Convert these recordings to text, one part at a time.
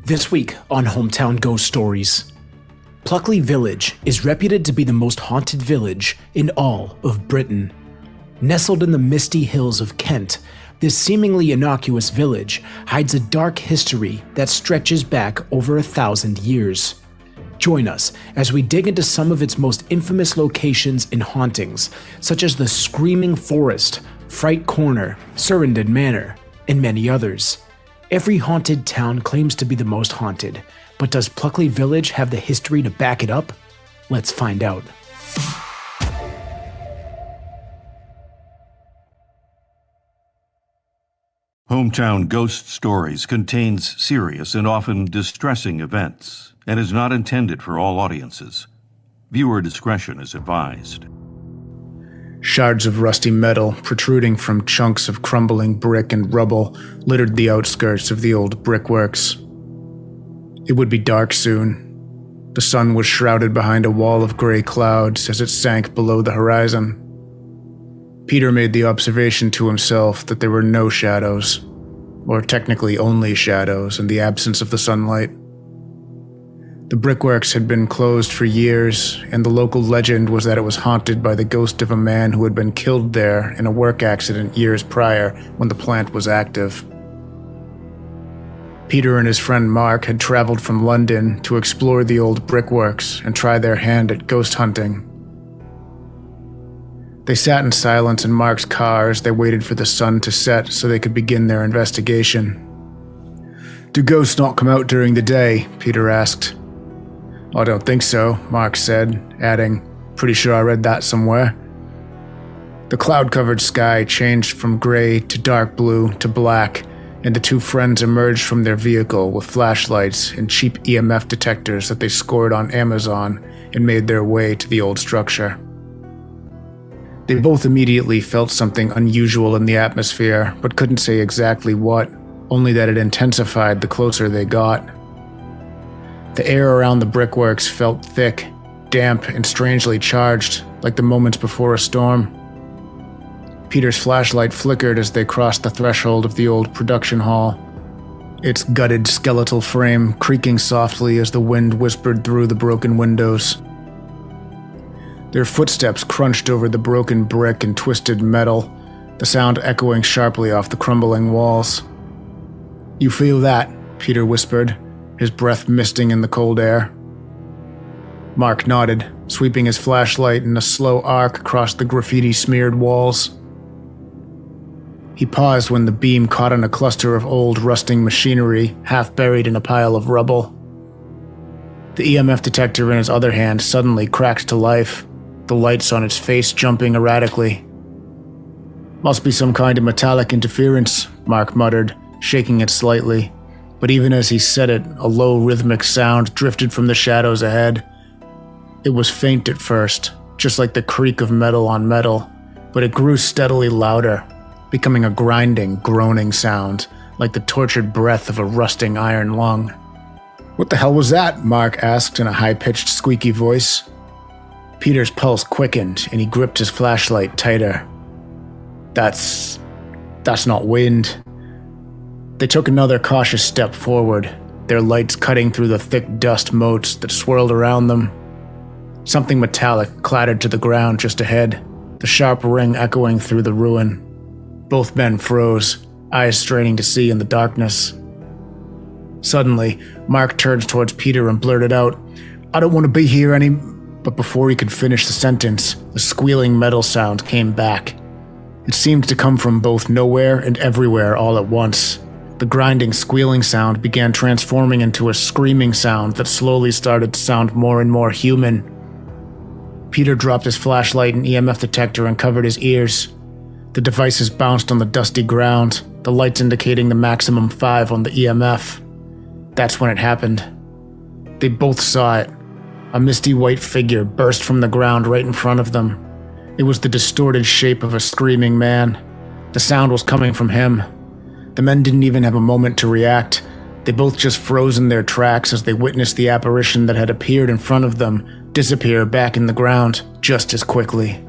This week on Hometown Ghost Stories. Pluckley Village is reputed to be the most haunted village in all of Britain. Nestled in the misty hills of Kent, this seemingly innocuous village hides a dark history that stretches back over 1,000 years. Join us as we dig into some of its most infamous locations in hauntings, such as the Screaming Forest, Fright Corner, Surrendon Manor, and many others. Every haunted town claims to be the most haunted, but does Pluckley Village have the history to back it up? Let's find out. Hometown Ghost Stories contains serious and often distressing events and is not intended for all audiences. Viewer discretion is advised. Shards of rusty metal protruding from chunks of crumbling brick and rubble littered the outskirts of the old brickworks. It would be dark soon. The sun was shrouded behind a wall of gray clouds as it sank below the horizon. Peter made the observation to himself that there were no shadows, or technically only shadows in the absence of the sunlight. The brickworks had been closed for years, and the local legend was that it was haunted by the ghost of a man who had been killed there in a work accident years prior when the plant was active. Peter and his friend Mark had traveled from London to explore the old brickworks and try their hand at ghost hunting. They sat in silence in Mark's car as they waited for the sun to set so they could begin their investigation. "Do ghosts not come out during the day?" Peter asked. "I don't think so," Mark said, adding, "Pretty sure I read that somewhere." The cloud-covered sky changed from gray to dark blue to black, and the two friends emerged from their vehicle with flashlights and cheap EMF detectors that they scored on Amazon and made their way to the old structure. They both immediately felt something unusual in the atmosphere, but couldn't say exactly what, only that it intensified the closer they got. The air around the brickworks felt thick, damp, and strangely charged, like the moments before a storm. Peter's flashlight flickered as they crossed the threshold of the old production hall, its gutted skeletal frame creaking softly as the wind whispered through the broken windows. Their footsteps crunched over the broken brick and twisted metal, the sound echoing sharply off the crumbling walls. "You feel that?" Peter whispered, his breath misting in the cold air. Mark nodded, sweeping his flashlight in a slow arc across the graffiti-smeared walls. He paused when the beam caught on a cluster of old, rusting machinery, half buried in a pile of rubble. The EMF detector in his other hand suddenly cracked to life, the lights on its face jumping erratically. "Must be some kind of metallic interference," Mark muttered, shaking it slightly. But even as he said it, a low rhythmic sound drifted from the shadows ahead. It was faint at first, just like the creak of metal on metal, but it grew steadily louder, becoming a grinding, groaning sound, like the tortured breath of a rusting iron lung. "What the hell was that?" Mark asked in a high-pitched, squeaky voice. Peter's pulse quickened, and he gripped his flashlight tighter. That's not wind." They took another cautious step forward, their lights cutting through the thick dust motes that swirled around them. Something metallic clattered to the ground just ahead, the sharp ring echoing through the ruin. Both men froze, eyes straining to see in the darkness. Suddenly, Mark turned towards Peter and blurted out, "I don't want to be here any..." But before he could finish the sentence, the squealing metal sound came back. It seemed to come from both nowhere and everywhere all at once. The grinding, squealing sound began transforming into a screaming sound that slowly started to sound more and more human. Peter dropped his flashlight and EMF detector and covered his ears. The devices bounced on the dusty ground, the lights indicating the maximum 5 on the EMF. That's when it happened. They both saw it. A misty white figure burst from the ground right in front of them. It was the distorted shape of a screaming man. The sound was coming from him. The men didn't even have a moment to react. They both just froze in their tracks as they witnessed the apparition that had appeared in front of them disappear back in the ground just as quickly.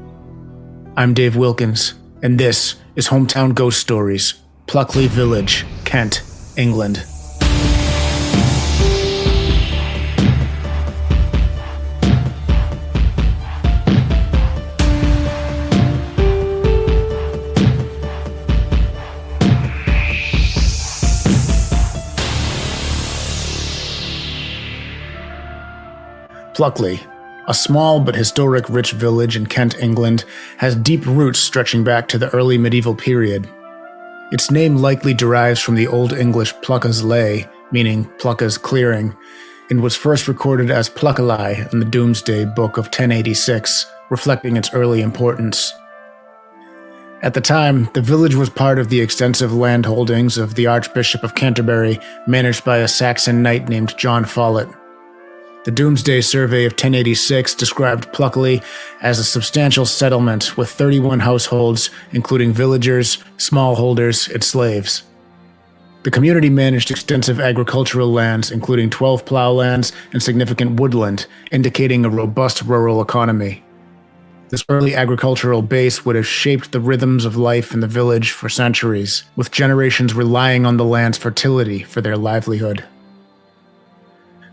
I'm Dave Wilkins, and this is Hometown Ghost Stories, Pluckley Village, Kent, England. Pluckley, a small but historic rich village in Kent, England, has deep roots stretching back to the early medieval period. Its name likely derives from the Old English Plucka's Ley, meaning Plucka's clearing, and was first recorded as Pluckley in the Domesday Book of 1086, reflecting its early importance. At the time, the village was part of the extensive land holdings of the Archbishop of Canterbury, managed by a Saxon knight named John Follett. The Domesday Survey of 1086 described Pluckley as a substantial settlement with 31 households, including villagers, smallholders, and slaves. The community managed extensive agricultural lands, including 12 plowlands and significant woodland, indicating a robust rural economy. This early agricultural base would have shaped the rhythms of life in the village for centuries, with generations relying on the land's fertility for their livelihood.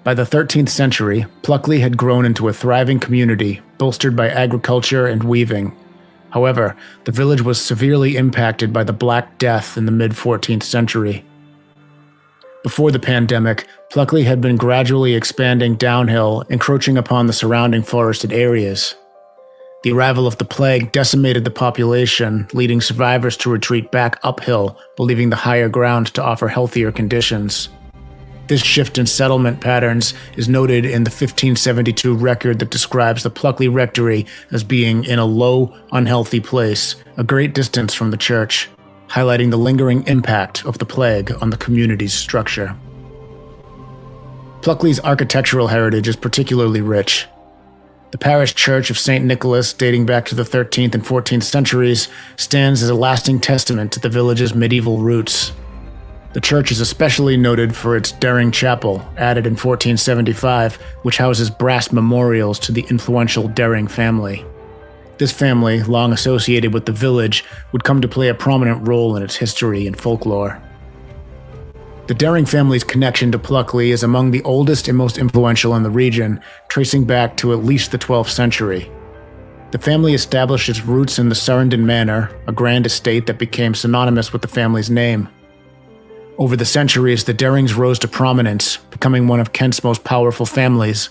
By the 13th century, Pluckley had grown into a thriving community, bolstered by agriculture and weaving. However, the village was severely impacted by the Black Death in the mid-14th century. Before the pandemic, Pluckley had been gradually expanding downhill, encroaching upon the surrounding forested areas. The arrival of the plague decimated the population, leading survivors to retreat back uphill, believing the higher ground to offer healthier conditions. This shift in settlement patterns is noted in the 1572 record that describes the Pluckley Rectory as being in a low, unhealthy place, a great distance from the church, highlighting the lingering impact of the plague on the community's structure. Pluckley's architectural heritage is particularly rich. The parish church of St. Nicholas, dating back to the 13th and 14th centuries, stands as a lasting testament to the village's medieval roots. The church is especially noted for its Daring Chapel, added in 1475, which houses brass memorials to the influential Daring family. This family, long associated with the village, would come to play a prominent role in its history and folklore. The Daring family's connection to Pluckley is among the oldest and most influential in the region, tracing back to at least the 12th century. The family established its roots in the Surrendon Manor, a grand estate that became synonymous with the family's name. Over the centuries, the Darings rose to prominence, becoming one of Kent's most powerful families.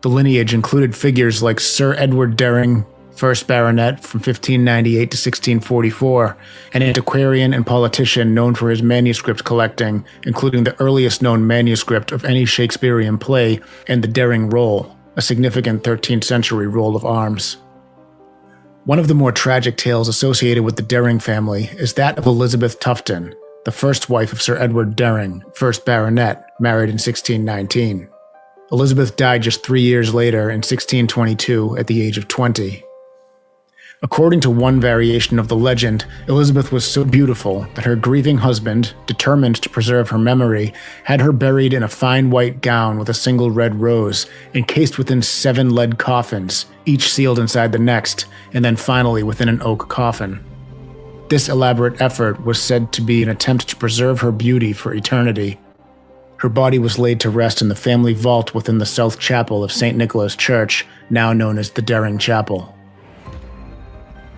The lineage included figures like Sir Edward Daring, 1st Baronet from 1598 to 1644, an antiquarian and politician known for his manuscript collecting, including the earliest known manuscript of any Shakespearean play, and the Daring Roll, a significant 13th century roll of arms. One of the more tragic tales associated with the Daring family is that of Elizabeth Tufton, the first wife of Sir Edward Daring, 1st Baronet, married in 1619. Elizabeth died just 3 years later in 1622 at the age of 20. According to one variation of the legend, Elizabeth was so beautiful that her grieving husband, determined to preserve her memory, had her buried in a fine white gown with a single red rose, encased within 7 lead coffins, each sealed inside the next, and then finally within an oak coffin. This elaborate effort was said to be an attempt to preserve her beauty for eternity. Her body was laid to rest in the family vault within the south chapel of St. Nicholas Church, now known as the Daring Chapel.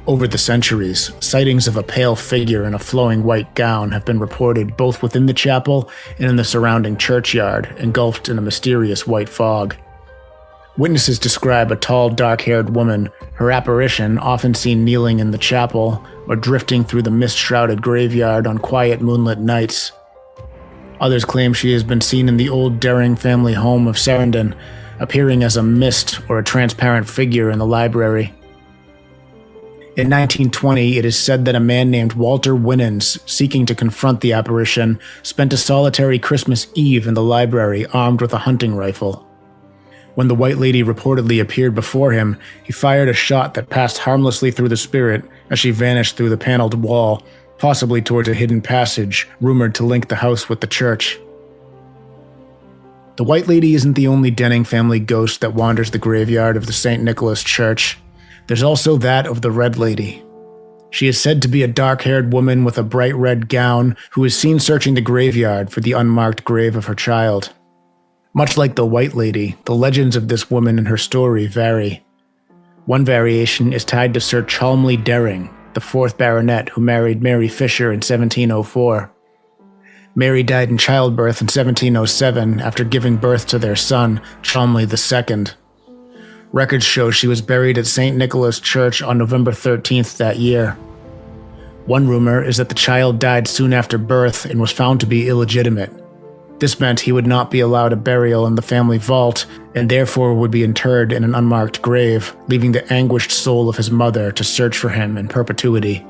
Over the centuries, sightings of a pale figure in a flowing white gown have been reported both within the chapel and in the surrounding churchyard, engulfed in a mysterious white fog. Witnesses describe a tall, dark-haired woman, her apparition often seen kneeling in the chapel or drifting through the mist-shrouded graveyard on quiet moonlit nights. Others claim she has been seen in the old Daring family home of Surrendon, appearing as a mist or a transparent figure in the library. In 1920, it is said that a man named Walter Winans, seeking to confront the apparition, spent a solitary Christmas Eve in the library armed with a hunting rifle. When the White Lady reportedly appeared before him, he fired a shot that passed harmlessly through the spirit as she vanished through the paneled wall, possibly towards a hidden passage rumored to link the house with the church. The White Lady isn't the only Denning family ghost that wanders the graveyard of the St. Nicholas Church. There's also that of the Red Lady. She is said to be a dark-haired woman with a bright red gown who is seen searching the graveyard for the unmarked grave of her child. Much like the White Lady, the legends of this woman and her story vary. One variation is tied to Sir Cholmondeley Daring, the 4th Baronet who married Mary Fisher in 1704. Mary died in childbirth in 1707 after giving birth to their son, Cholmondeley II. Records show she was buried at St. Nicholas Church on November 13th that year. One rumor is that the child died soon after birth and was found to be illegitimate. This meant he would not be allowed a burial in the family vault and therefore would be interred in an unmarked grave, leaving the anguished soul of his mother to search for him in perpetuity.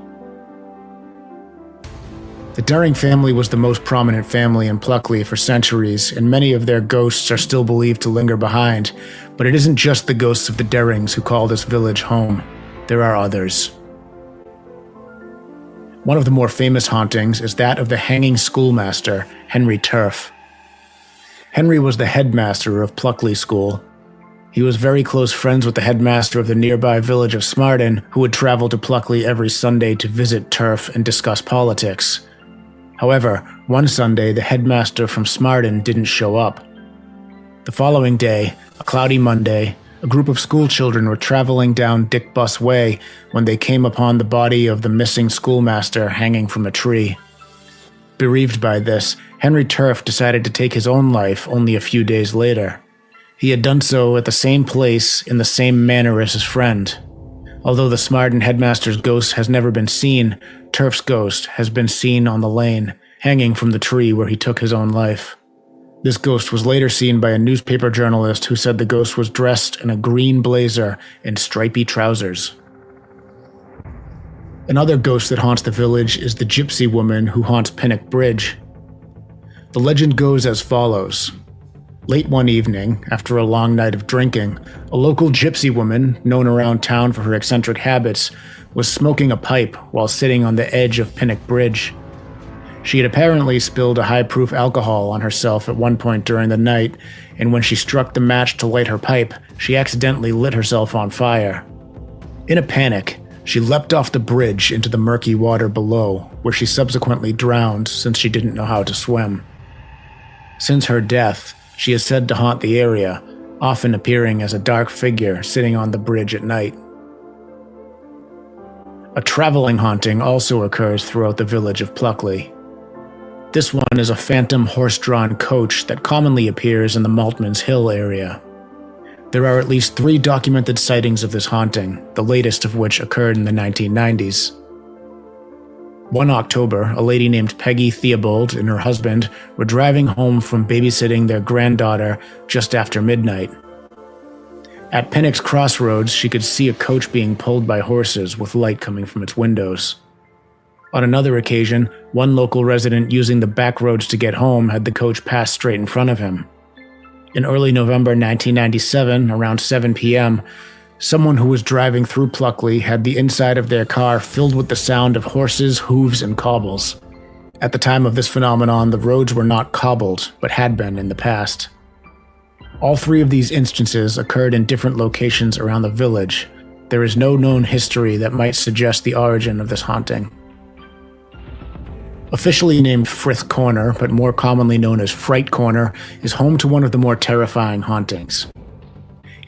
The Daring family was the most prominent family in Pluckley for centuries, and many of their ghosts are still believed to linger behind, but it isn't just the ghosts of the Darings who call this village home. There are others. One of the more famous hauntings is that of the hanging schoolmaster, Henry Turf. Henry was the headmaster of Pluckley School. He was very close friends with the headmaster of the nearby village of Surrendon, who would travel to Pluckley every Sunday to visit Turf and discuss politics. However, one Sunday the headmaster from Surrendon didn't show up. The following day, a cloudy Monday, a group of schoolchildren were traveling down Dick Bus Way when they came upon the body of the missing schoolmaster hanging from a tree. Bereaved by this, Henry Turf decided to take his own life only a few days later. He had done so at the same place in the same manner as his friend. Although the Surrendon headmaster's ghost has never been seen, Turf's ghost has been seen on the lane, hanging from the tree where he took his own life. This ghost was later seen by a newspaper journalist who said the ghost was dressed in a green blazer and stripy trousers. Another ghost that haunts the village is the gypsy woman who haunts Pinnock Bridge. The legend goes as follows. Late one evening, after a long night of drinking, a local gypsy woman, known around town for her eccentric habits, was smoking a pipe while sitting on the edge of Pinnock Bridge. She had apparently spilled a high-proof alcohol on herself at one point during the night, and when she struck the match to light her pipe, she accidentally lit herself on fire. In a panic, she leapt off the bridge into the murky water below, where she subsequently drowned since she didn't know how to swim. Since her death, she is said to haunt the area, often appearing as a dark figure sitting on the bridge at night. A traveling haunting also occurs throughout the village of Pluckley. This one is a phantom horse-drawn coach that commonly appears in the Maltmans Hill area. There are at least 3 documented sightings of this haunting, the latest of which occurred in the 1990s. One October, a lady named Peggy Theobald and her husband were driving home from babysitting their granddaughter just after midnight. At Pinnock's Crossroads, she could see a coach being pulled by horses with light coming from its windows. On another occasion, one local resident using the back roads to get home had the coach pass straight in front of him. In early November 1997, around 7 p.m., someone who was driving through Pluckley had the inside of their car filled with the sound of horses, hooves, and cobbles. At the time of this phenomenon, the roads were not cobbled, but had been in the past. All 3 of these instances occurred in different locations around the village. There is no known history that might suggest the origin of this haunting. Officially named Fright Corner, but more commonly known as Fright Corner, is home to one of the more terrifying hauntings.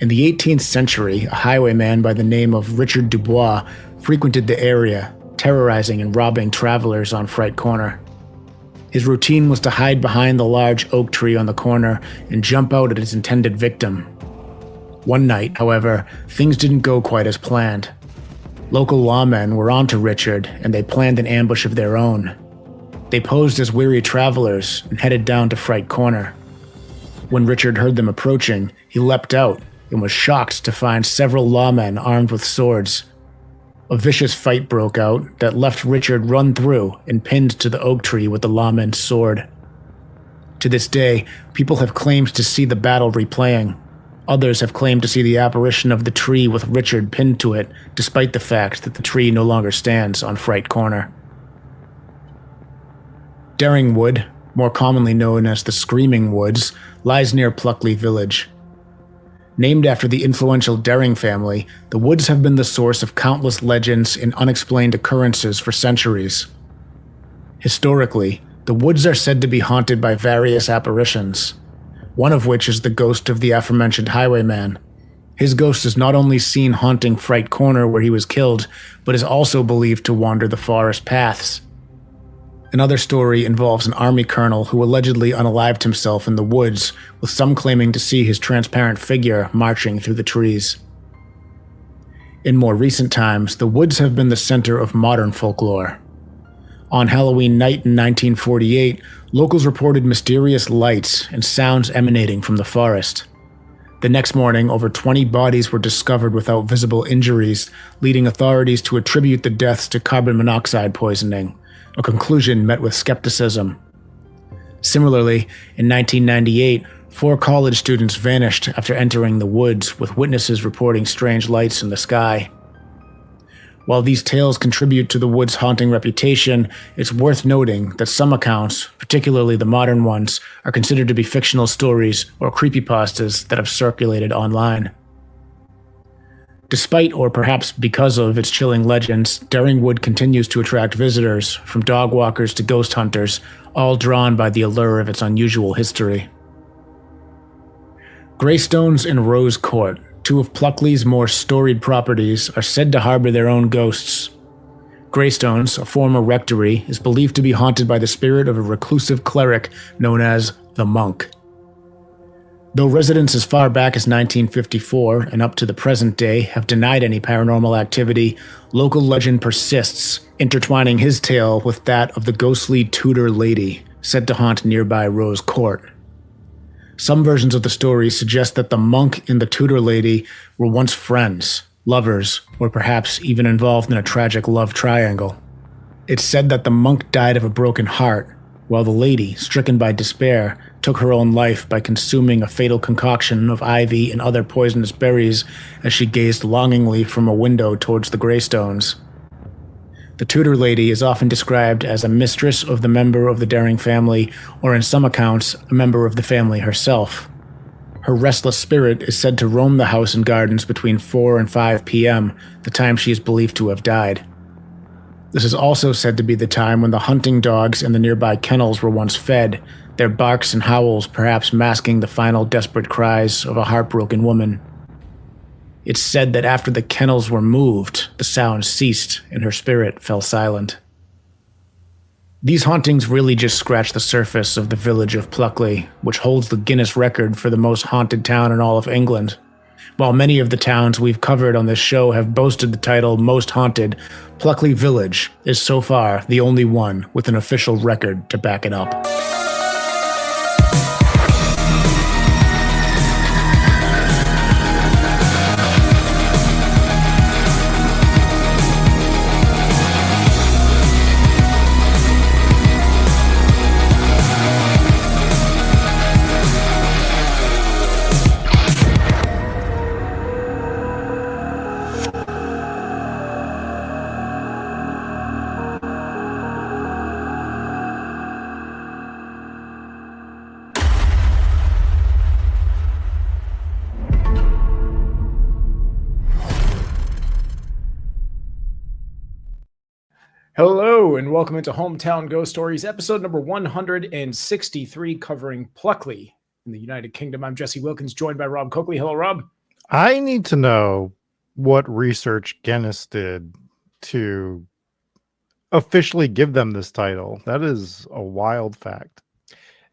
In the 18th century, a highwayman by the name of Richard Dubois frequented the area, terrorizing and robbing travelers on Fright Corner. His routine was to hide behind the large oak tree on the corner and jump out at his intended victim. One night, however, things didn't go quite as planned. Local lawmen were onto Richard, and they planned an ambush of their own. They posed as weary travelers and headed down to Fright Corner. When Richard heard them approaching, he leapt out and was shocked to find several lawmen armed with swords. A vicious fight broke out that left Richard run through and pinned to the oak tree with the lawman's sword. To this day, people have claimed to see the battle replaying. Others have claimed to see the apparition of the tree with Richard pinned to it, despite the fact that the tree no longer stands on Fright Corner. Daring Wood, more commonly known as the Screaming Woods, lies near Pluckley Village. Named after the influential Daring family, the woods have been the source of countless legends and unexplained occurrences for centuries. Historically, the woods are said to be haunted by various apparitions, one of which is the ghost of the aforementioned highwayman. His ghost is not only seen haunting Fright Corner where he was killed, but is also believed to wander the forest paths. Another story involves an army colonel who allegedly unalived himself in the woods, with some claiming to see his transparent figure marching through the trees. In more recent times, the woods have been the center of modern folklore. On Halloween night in 1948, locals reported mysterious lights and sounds emanating from the forest. The next morning, over 20 bodies were discovered without visible injuries, leading authorities to attribute the deaths to carbon monoxide poisoning, a conclusion met with skepticism. Similarly, in 1998, 4 college students vanished after entering the woods, with witnesses reporting strange lights in the sky. While these tales contribute to the woods' haunting reputation, it's worth noting that some accounts, particularly the modern ones, are considered to be fictional stories or creepypastas that have circulated online. Despite, or perhaps because of, its chilling legends, Daringwood continues to attract visitors, from dog walkers to ghost hunters, all drawn by the allure of its unusual history. Greystones in Rose Court, 2 of Pluckley's more storied properties, are said to harbor their own ghosts. Greystones, a former rectory, is believed to be haunted by the spirit of a reclusive cleric known as the Monk. Though residents as far back as 1954 and up to the present day have denied any paranormal activity, local legend persists, intertwining his tale with that of the ghostly Tudor lady, said to haunt nearby Rose Court. Some versions of the story suggest that the monk and the Tudor lady were once friends, lovers, or perhaps even involved in a tragic love triangle. It's said that the monk died of a broken heart, while the lady, stricken by despair, took her own life by consuming a fatal concoction of ivy and other poisonous berries as she gazed longingly from a window towards the Greystones. The Tudor lady is often described as a mistress of the member of the Daring family, or in some accounts, a member of the family herself. Her restless spirit is said to roam the house and gardens between 4 and 5 p.m., the time she is believed to have died. This is also said to be the time when the hunting dogs in the nearby kennels were once fed, their barks and howls perhaps masking the final desperate cries of a heartbroken woman. It's said that after the kennels were moved, the sound ceased and her spirit fell silent. These hauntings really just scratch the surface of the village of Pluckley, which holds the Guinness record for the most haunted town in all of England. While many of the towns we've covered on this show have boasted the title Most Haunted, Pluckley Village is so far the only one with an official record to back it up. Hello, and welcome into Hometown Ghost Stories, episode number 163, covering Pluckley in the United Kingdom. I'm Jesse Wilkins, joined by Rob Coakley. Hello, Rob. I need to know what research Guinness did to officially give them this title. That is a wild fact.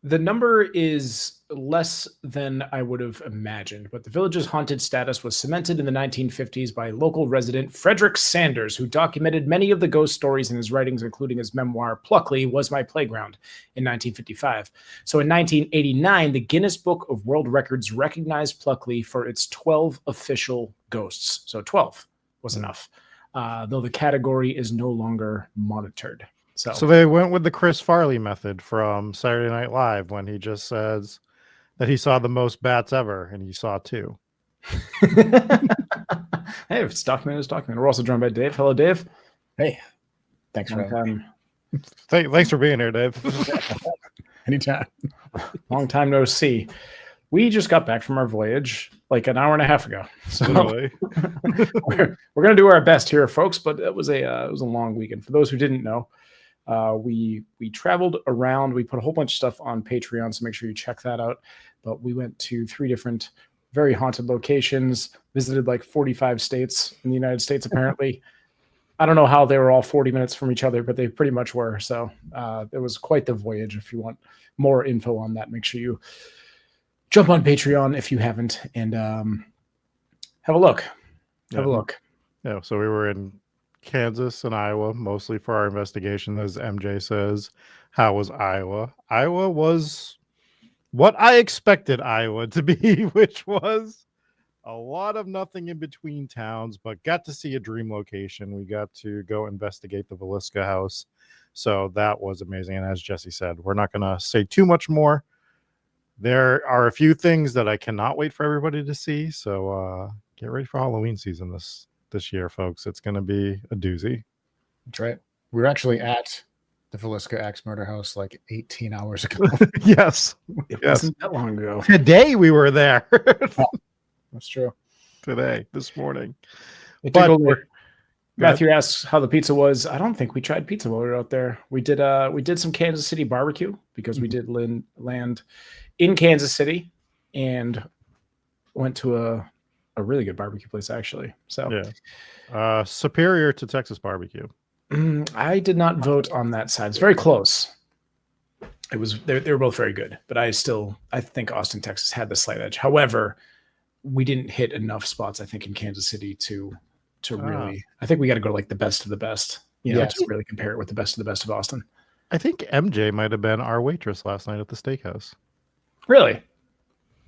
The number is less than I would have imagined, but the village's haunted status was cemented in the 1950s by local resident Frederick Sanders, who documented many of the ghost stories in his writings, including his memoir, Pluckley Was My Playground, in 1955. So in 1989, the Guinness Book of World Records recognized Pluckley for its 12 official ghosts. So 12 was enough, though the category is no longer monitored. So they went with the Chris Farley method from Saturday Night Live when he just says that he saw the most bats ever, and he saw 2. Hey, if it's documented, it's documented. We're also joined by Dave. Hello, Dave. Hey, thanks for having me. Thanks for being here, Dave. Anytime. Long time no see. We just got back from our voyage like an hour and a half ago. So we're going to do our best here, folks, but it was a long weekend. For those who didn't know, we traveled around. We put a whole bunch of stuff on Patreon, so make sure you check that out. But we went to 3 different very haunted locations, visited like 45 states in the United States, apparently. I don't know how they were all 40 minutes from each other, but they pretty much were. So it was quite the voyage. If you want more info on that, make sure you jump on Patreon if you haven't, and have a look. Have a look. Yeah, so we were in Kansas and Iowa mostly for our investigation, as MJ says. How was Iowa? Iowa was what I expected Iowa to be, which was a lot of nothing in between towns, but got to see a dream location. We got to go investigate the Velisca house. So that was amazing. And as Jesse said, we're not going to say too much more. There are a few things that I cannot wait for everybody to see. So get ready for Halloween season this year, folks. It's going to be a doozy. That's right. We were actually at the Velisca Axe Murder House like 18 hours ago. Yes. It Yes. wasn't that long ago. Today we were there. That's true. Today, this morning. It But took over. we're- Matthew asks how the pizza was. I don't think we tried pizza while we were out there. We did some Kansas City barbecue because we did land in Kansas City and went to a really good barbecue place actually. So Yeah. Superior to Texas barbecue. I did not vote on that side. It's very close. It was they were both very good, but I think Austin, Texas had the slight edge. However, we didn't hit enough spots, I think, in Kansas City to really. I think we got to go like the best of the best, to really compare it with the best of the best of Austin. I think MJ might have been our waitress last night at the steakhouse. Really?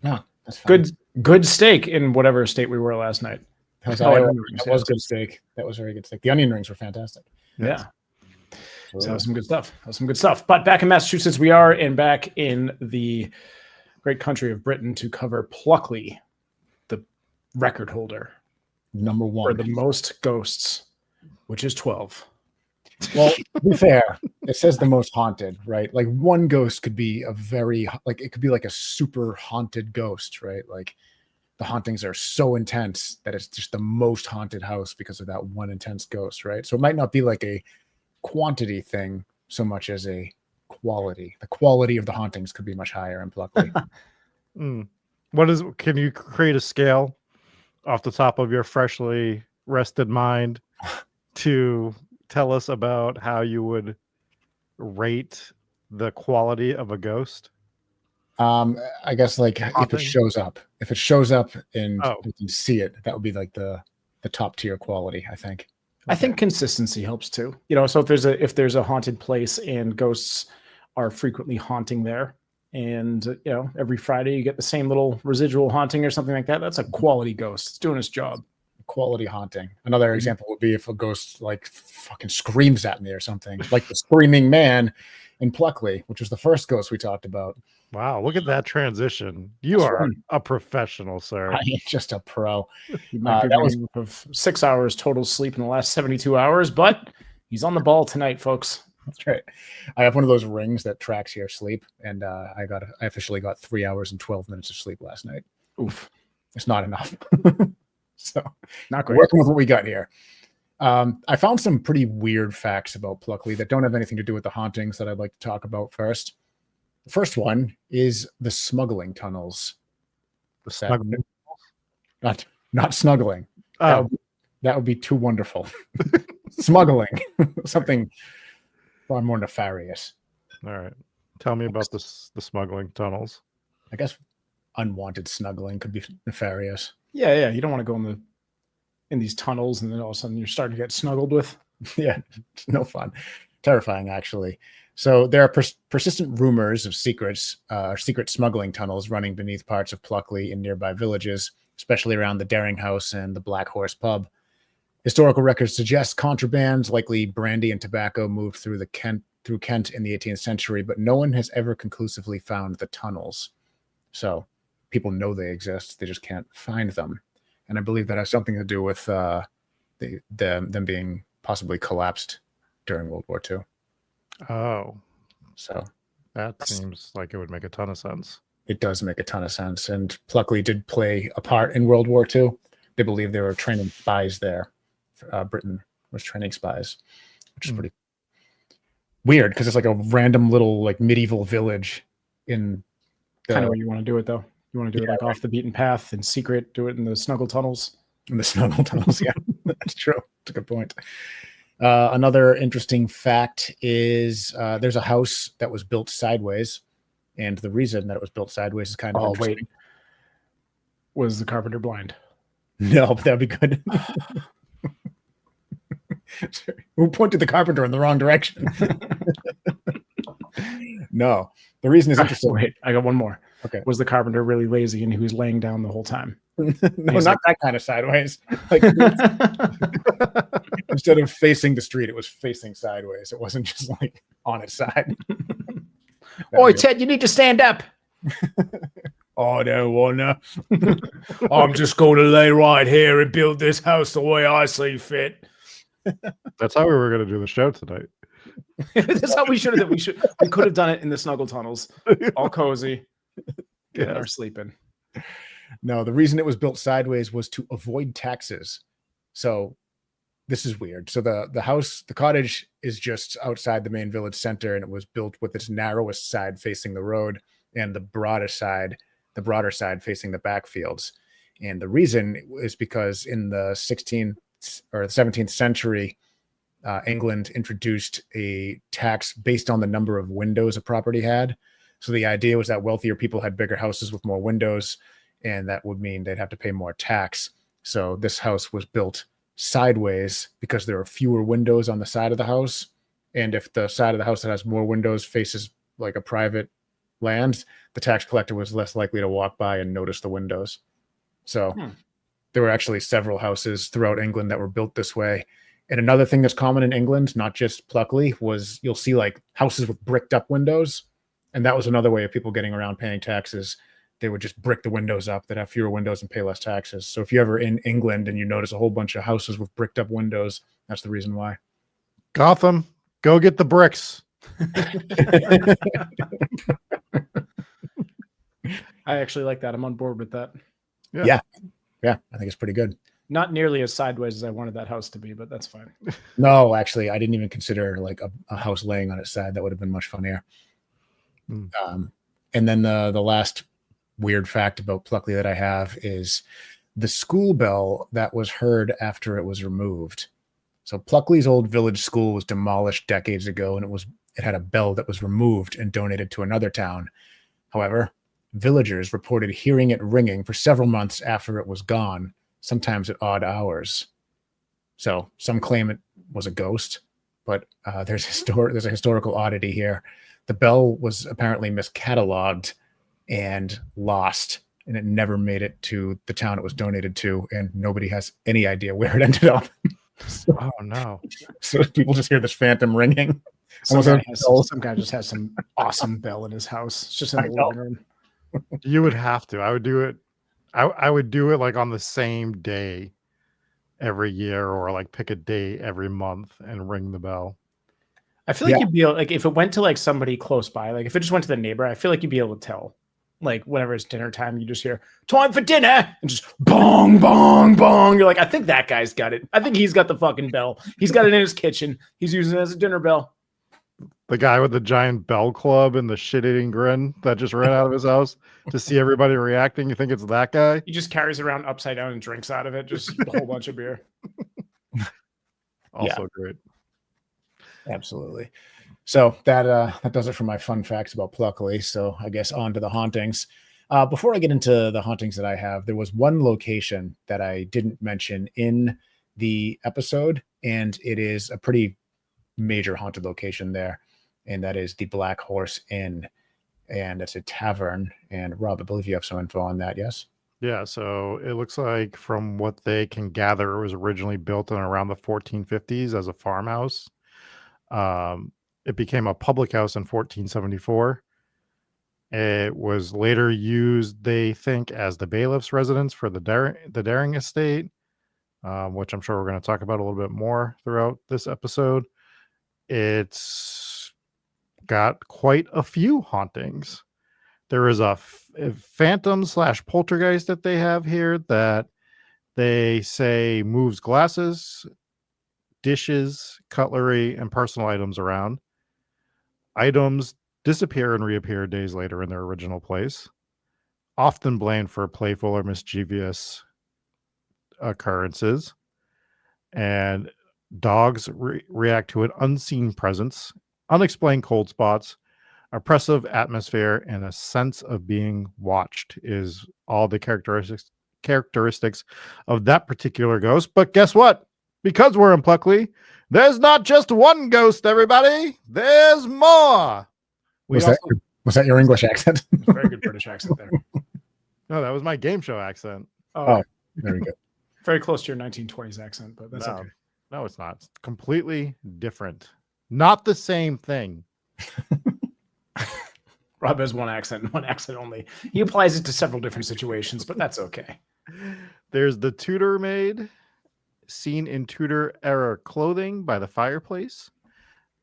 No, that's fine. Good steak in whatever state we were last night. That That was good steak. That was very good steak. The onion rings were fantastic. Yeah. So that was some good stuff. But back in Massachusetts, we are, and back in the great country of Britain to cover Pluckley, the record holder Number for one. the most ghosts, which is 12. Well, to be fair, it says the most haunted, right? Like one ghost could be it could be like a super haunted ghost, right? Like the hauntings are so intense that it's just the most haunted house because of that one intense ghost, right? So it might not be like a quantity thing so much as a quality. The quality of the hauntings could be much higher in Pluckley. Can you create a scale off the top of your freshly rested mind to tell us about how you would rate the quality of a ghost? I guess like if it shows up and Oh. you can see it, that would be like the top tier quality, I think. I think consistency helps too. So if there's a haunted place and ghosts are frequently haunting there, and every Friday you get the same little residual haunting or something like that, that's a quality ghost. It's doing its job. Quality haunting. Another example would be if a ghost like fucking screams at me or something, like the screaming man in Pluckley, which was the first ghost we talked about. Wow, look at that transition. You are a professional, sir. I am just a pro. He might be that was running off of 6 hours total sleep in the last 72 hours, but he's on the ball tonight, folks. That's right. I have one of those rings that tracks your sleep, and I officially got 3 hours and 12 minutes of sleep last night. Oof. It's not enough. So Not great. working with what we got here. I found some pretty weird facts about Pluckley that don't have anything to do with the hauntings that I'd like to talk about first. The first one is the smuggling tunnels. The smuggling. Not snuggling. Oh, That would be too wonderful. Smuggling. Something far more nefarious. all right. Tell me about the smuggling tunnels. I guess unwanted snuggling could be nefarious. Yeah. You don't want to go in these tunnels and then all of a sudden you're starting to get snuggled with. Yeah, it's no fun. Terrifying, actually. So there are persistent rumors of secret smuggling tunnels running beneath parts of Pluckley and nearby villages, especially around the Daring House and the Black Horse Pub. Historical records suggest contraband, likely brandy and tobacco, moved through Kent in the 18th century, but no one has ever conclusively found the tunnels. So people know they exist, they just can't find them. And I believe that has something to do with them being possibly collapsed during World War II. Oh, So that seems like it would make a ton of sense. it does make a ton of sense. And Pluckley did play a part in World War II. They believe they were training spies there. Britain was training spies, which is pretty weird because it's like a random little like medieval village in Kind of where you want to do it, though. You want to do it like off the beaten path in secret, do it in the snuggle tunnels. in the snuggle tunnels. Yeah, that's true. That's a good point. Another interesting fact is there's a house that was built sideways, and the reason that it was built sideways is kind of interesting. Was the carpenter blind? No, but that'd be good. Who pointed the carpenter in the wrong direction? No, the reason is interesting. Wait, I got one more. Okay. Was the carpenter really lazy and he was laying down the whole time? No, not that kind of sideways. Like instead of facing the street, it was facing sideways. It wasn't just like on its side. Oi, Ted, you need to stand up. I don't wanna. I'm just going to lay right here and build this house the way I see fit. That's how we were going to do the show tonight. That's how we should have. We could have done it in the snuggle tunnels, all cozy, getting our sleep in. No, the reason it was built sideways was to avoid taxes. So this is weird. So the cottage is just outside the main village center, and it was built with its narrowest side facing the road and the broader side facing the backfields. And the reason is because in the 16th or the 17th century, England introduced a tax based on the number of windows a property had. So the idea was that wealthier people had bigger houses with more windows, and that would mean they'd have to pay more tax. So this house was built sideways because there are fewer windows on the side of the house. And if the side of the house that has more windows faces like a private land, the tax collector was less likely to walk by and notice the windows. So there were actually several houses throughout England that were built this way. And another thing that's common in England, not just Pluckley, was you'll see like houses with bricked up windows. And that was another way of people getting around paying taxes. They would just brick the windows up that have fewer windows and pay less taxes. So if you're ever in England and you notice a whole bunch of houses with bricked up windows, that's the reason why. Gotham, go get the bricks. I actually like that. I'm on board with that. Yeah, I think it's pretty good. Not nearly as sideways as I wanted that house to be, but that's fine. No, actually, I didn't even consider like a house laying on its side. That would have been much funnier. And then the last weird fact about Pluckley that I have is the school bell that was heard after it was removed. So Pluckley's old village school was demolished decades ago, and it had a bell that was removed and donated to another town. However, villagers reported hearing it ringing for several months after it was gone, sometimes at odd hours. So some claim it was a ghost, but there's a historical oddity here. The bell was apparently miscatalogued and lost, and it never made it to the town it was donated to, and nobody has any idea where it ended up. Oh no! So people just hear this phantom ringing. Some guy just has some awesome bell in his house. It's just in the living room. You would have to. I would do it. I would do it like on the same day every year, or like pick a day every month and ring the bell. I feel like you'd be able, like, if it went to like somebody close by, like if it just went to the neighbor, I feel like you'd be able to tell. Like whenever it's dinner time, you just hear "time for dinner" and just bong, bong, bong. You're like, I think that guy's got it. I think he's got the fucking bell. He's got it in his kitchen. He's using it as a dinner bell. The guy with the giant bell club and the shit-eating grin that just ran out of his house to see everybody reacting. You think it's that guy? He just carries it around upside down and drinks out of it. Just a whole bunch of beer. Also great. Absolutely. So that does it for my fun facts about Pluckley. So I guess on to the hauntings. Before I get into the hauntings that I have, there was one location that I didn't mention in the episode, and it is a pretty major haunted location there, and that is the Black Horse Inn, and it's a tavern. And Rob, I believe you have some info on that, yes? Yeah, so it looks like from what they can gather, it was originally built in around the 1450s as a farmhouse. It became a public house in 1474. It was later used, they think, as the bailiff's residence for the Daring estate, which I'm sure we're going to talk about a little bit more throughout this episode. It's got quite a few hauntings. There is a phantom / poltergeist that they have here that they say moves glasses, dishes, cutlery, and personal items around. Items disappear and reappear days later in their original place, often blamed for playful or mischievous occurrences. And dogs react to an unseen presence, unexplained cold spots, oppressive atmosphere, and a sense of being watched is all the characteristics of that particular ghost. But guess what? Because we're in Pluckley, there's not just one ghost, everybody. There's more. Was that your English accent? Very good British accent there. No, that was my game show accent. Oh, very good. Very close to your 1920s accent, but that's okay. No, it's not. It's completely different. Not the same thing. Rob has one accent and one accent only. He applies it to several different situations, but that's okay. There's the Tudor maid, seen in Tudor era clothing by the fireplace,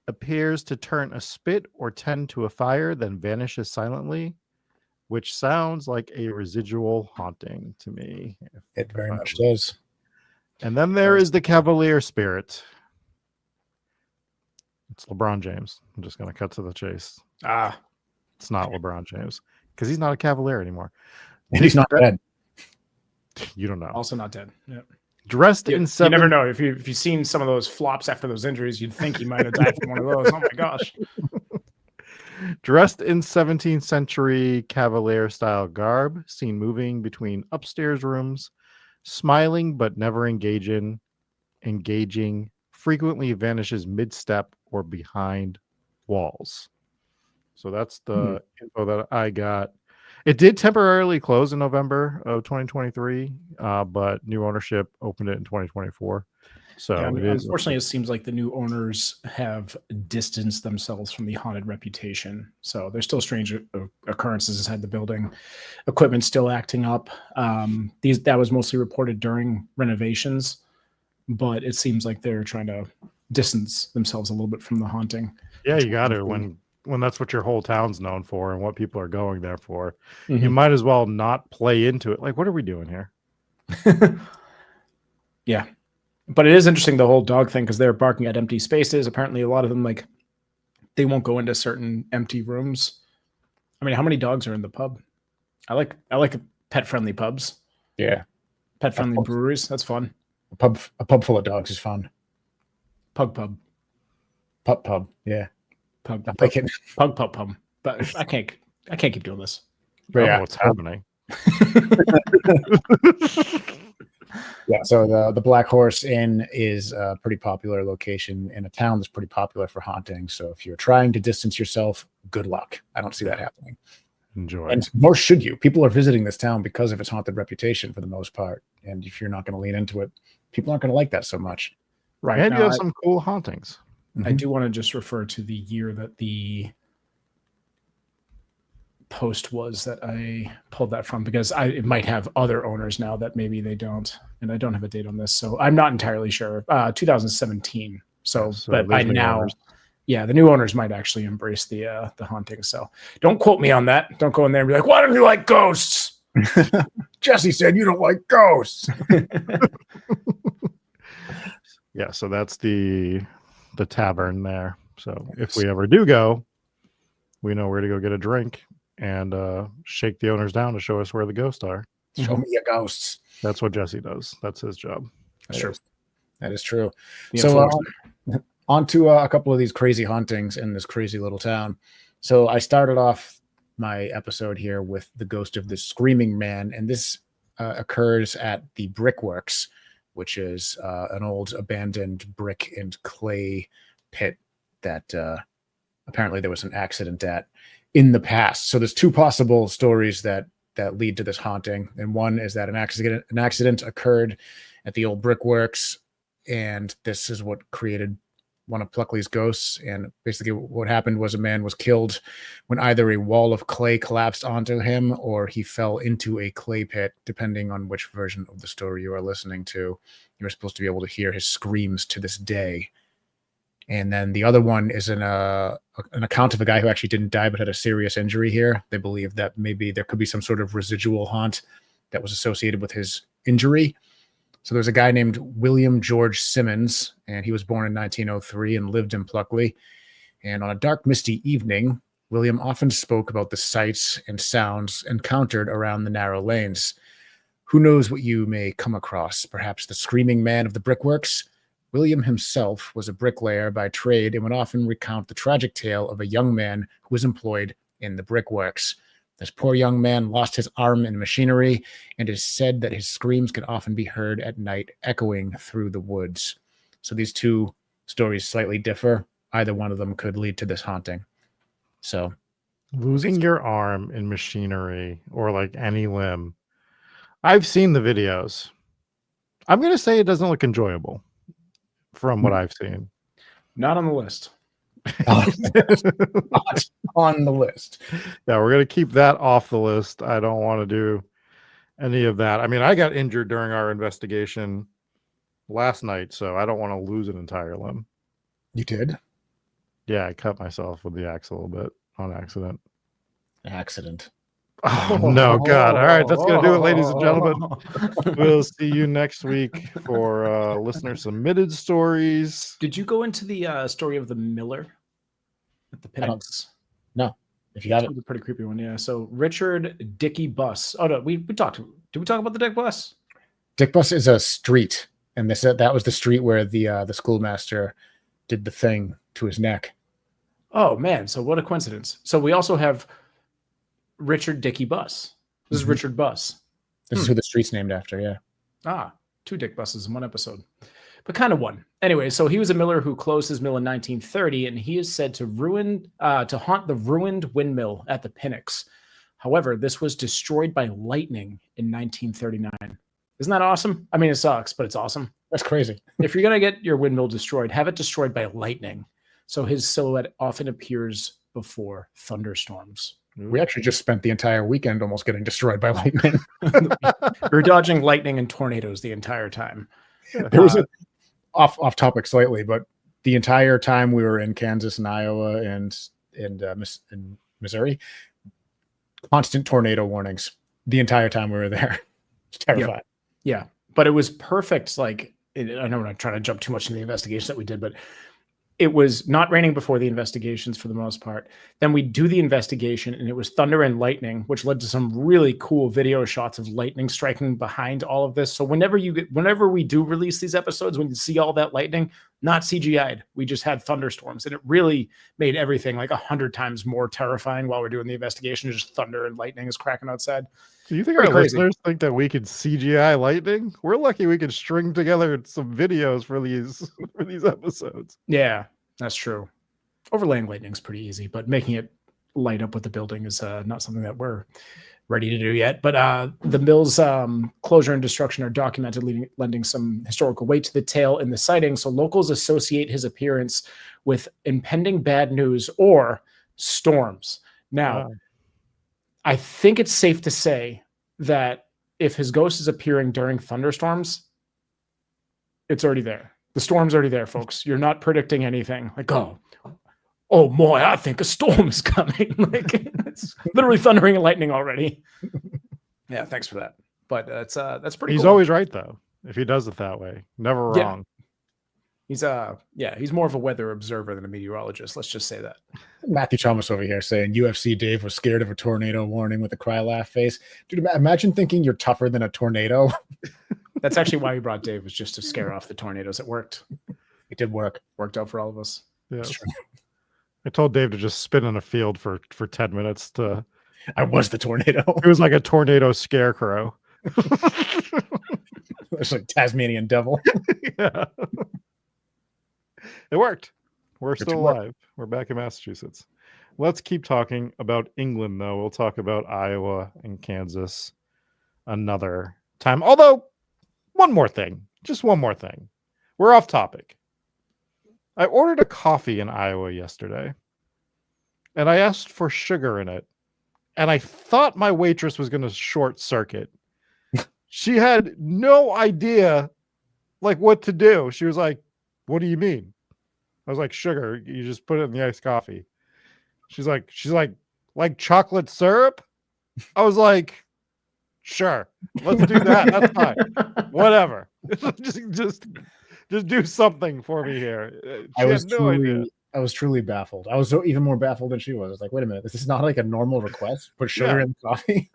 appears to turn a spit or tend to a fire, then vanishes silently, which sounds like a residual haunting to me. It very much does. And then there is the Cavalier spirit. It's LeBron James. I'm just going to cut to the chase. It's not LeBron James because he's not a Cavalier anymore. And he's not dead. You don't know. Also not dead. Yeah. Dressed in You never know. If you've seen some of those flops after those injuries, you'd think he might have died from one of those. Oh my gosh. Dressed in 17th century Cavalier style garb, seen moving between upstairs rooms, smiling but never engaging, frequently vanishes mid-step or behind walls. So that's the info that I got. It did temporarily close in November of 2023, but new ownership opened it in 2024. So yeah, it is. Unfortunately, it seems like the new owners have distanced themselves from the haunted reputation. So there's still strange occurrences inside the building. Equipment still acting up. That was mostly reported during renovations, but it seems like they're trying to distance themselves a little bit from the haunting. Yeah, you got to when that's what your whole town's known for and what people are going there for. You might as well not play into it. Like, what are we doing here? Yeah. But it is interesting, the whole dog thing, because they're barking at empty spaces. Apparently, a lot of them, like, they won't go into certain empty rooms. I mean, how many dogs are in the pub? I like pet-friendly pubs. Yeah. Pet-friendly breweries. That's fun. A pub full of dogs is fun. Pub. Pub. Yeah. Pug. I like it. Pub. But I can't keep doing this. I don't know what's happening. Yeah, so the Black Horse Inn is a pretty popular location in a town that's pretty popular for haunting. So if you're trying to distance yourself, good luck. I don't see that happening. Enjoy. And nor should you. People are visiting this town because of its haunted reputation for the most part. And if you're not going to lean into it, people aren't going to like that so much. Right. And you have some cool hauntings. I do want to just refer to the year that the post was that I pulled that from, because it might have other owners now that maybe they don't, and I don't have a date on this, so I'm not entirely sure. 2017. So but by now, yeah, the new owners might actually embrace the haunting. So don't quote me on that. Don't go in there and be like, "Why don't you like ghosts?" Jesse said you don't like ghosts. Yeah, so that's the tavern there. So if we ever do go, we know where to go get a drink and shake the owners down to show us where the ghosts are. Show me your ghosts. That's what Jesse does. That's his job. That's true. That is true. So on to a couple of these crazy hauntings in this crazy little town. So I started off my episode here with the ghost of the Screaming Man, and this occurs at the Brickworks, which is an old abandoned brick and clay pit that apparently there was an accident at in the past. So there's two possible stories that lead to this haunting, and one is that an accident occurred at the old Brickworks, and this is what created one of Pluckley's ghosts. And basically what happened was a man was killed when either a wall of clay collapsed onto him or he fell into a clay pit, depending on which version of the story you are listening to. You're supposed to be able to hear his screams to this day. And then the other one is an account of a guy who actually didn't die but had a serious injury here. They believe that maybe there could be some sort of residual haunt that was associated with his injury. So there's a guy named William George Simmons, and he was born in 1903 and lived in Pluckley. And on a dark, misty evening, William often spoke about the sights and sounds encountered around the narrow lanes. Who knows what you may come across? Perhaps the Screaming Man of the Brickworks? William himself was a bricklayer by trade and would often recount the tragic tale of a young man who was employed in the brickworks. This poor young man lost his arm in machinery, and it is said that his screams could often be heard at night echoing through the woods. So these two stories slightly differ. Either one of them could lead to this haunting. So Losing your arm in machinery or like any limb. I've seen the videos. I'm going to say it doesn't look enjoyable from what I've seen. Not on the list. not on the list. Yeah, we're going to keep that off the list. I don't want to do any of that. I mean, I got injured during our investigation last night, so I don't want to lose an entire limb. You did? Yeah, I cut myself with the axe a little bit on accident. Accident. Oh, no, God. All right, that's going to do it, ladies and gentlemen. We'll see you next week for listener-submitted stories. Did you go into the story of the miller at the Pinnocks? No. If you got it. It's a pretty creepy one, yeah. So Richard Dicky Bus. Oh, no, we talked. Did we talk about the Dick Bus? Dick Bus is a street, and that was the street where the schoolmaster did the thing to his neck. Oh, man. So what a coincidence. So we also have Richard Dicky Bus. This is Richard Bus. This is who the street's named after, yeah. Ah, 2 Dick Buses in one episode. But kind of one. Anyway, so he was a miller who closed his mill in 1930, and he is said to haunt the ruined windmill at the Pinnocks. However, this was destroyed by lightning in 1939. Isn't that awesome? I mean, it sucks, but it's awesome. That's crazy. If you're going to get your windmill destroyed, have it destroyed by lightning. So his silhouette often appears before thunderstorms. We actually just spent the entire weekend almost getting destroyed by lightning. We're dodging lightning and tornadoes the entire time. There was off topic slightly, but the entire time we were in Kansas and Iowa and Missouri, constant tornado warnings. The entire time we were there. It's terrifying. Yeah, but it was perfect. Like, I know we're not trying to jump too much into the investigation that we did, but it was not raining before the investigations for the most part. Then we do the investigation, and it was thunder and lightning, which led to some really cool video shots of lightning striking behind all of this. So whenever we do release these episodes, when you see all that lightning, not CGI'd, we just had thunderstorms, and it really made everything like 100 times more terrifying while we're doing the investigation. Just thunder and lightning is cracking outside. Do you think our listeners think that we could CGI lightning? We're lucky we could string together some videos for these episodes. Yeah, that's true. Overlaying lightning is pretty easy, but making it light up with the building is not something that we're ready to do yet. But the mill's closure and destruction are documented, lending some historical weight to the tale in the sighting. So locals associate his appearance with impending bad news or storms. Now, I think it's safe to say that if his ghost is appearing during thunderstorms, it's already there. The storm's already there, folks. You're not predicting anything. Like, oh boy, I think a storm is coming. Like, it's literally thundering and lightning already. Yeah, thanks for that. But that's pretty He's cool. always right, though, if he does it that way. Never wrong. He's more of a weather observer than a meteorologist. Let's just say that. Matthew Thomas over here saying UFC Dave was scared of a tornado warning with a cry laugh face. Dude, imagine thinking you're tougher than a tornado. That's actually why we brought Dave, was just to scare off the tornadoes. It worked. It did work. Worked out for all of us. Yeah. I told Dave to just spin in a field for 10 minutes to. I was the tornado. It was like a tornado scarecrow. It's like Tasmanian devil. Yeah. It worked. We're still alive. We're back in Massachusetts. Let's keep talking about England, though. We'll talk about Iowa and Kansas another time. Although, one more thing. Just one more thing. We're off topic. I ordered a coffee in Iowa yesterday, and I asked for sugar in it. And I thought my waitress was going to short circuit. She had no idea, like, what to do. She was like, "What do you mean?" I was like, "Sugar. You just put it in the iced coffee." She's like, "Like chocolate syrup?" I was like, "Sure, let's do that. That's fine. Whatever. just do something for me here." She had no idea. I was truly baffled. I was even more baffled than she was. I was like, "Wait a minute, this is not like a normal request. Put sugar in the coffee."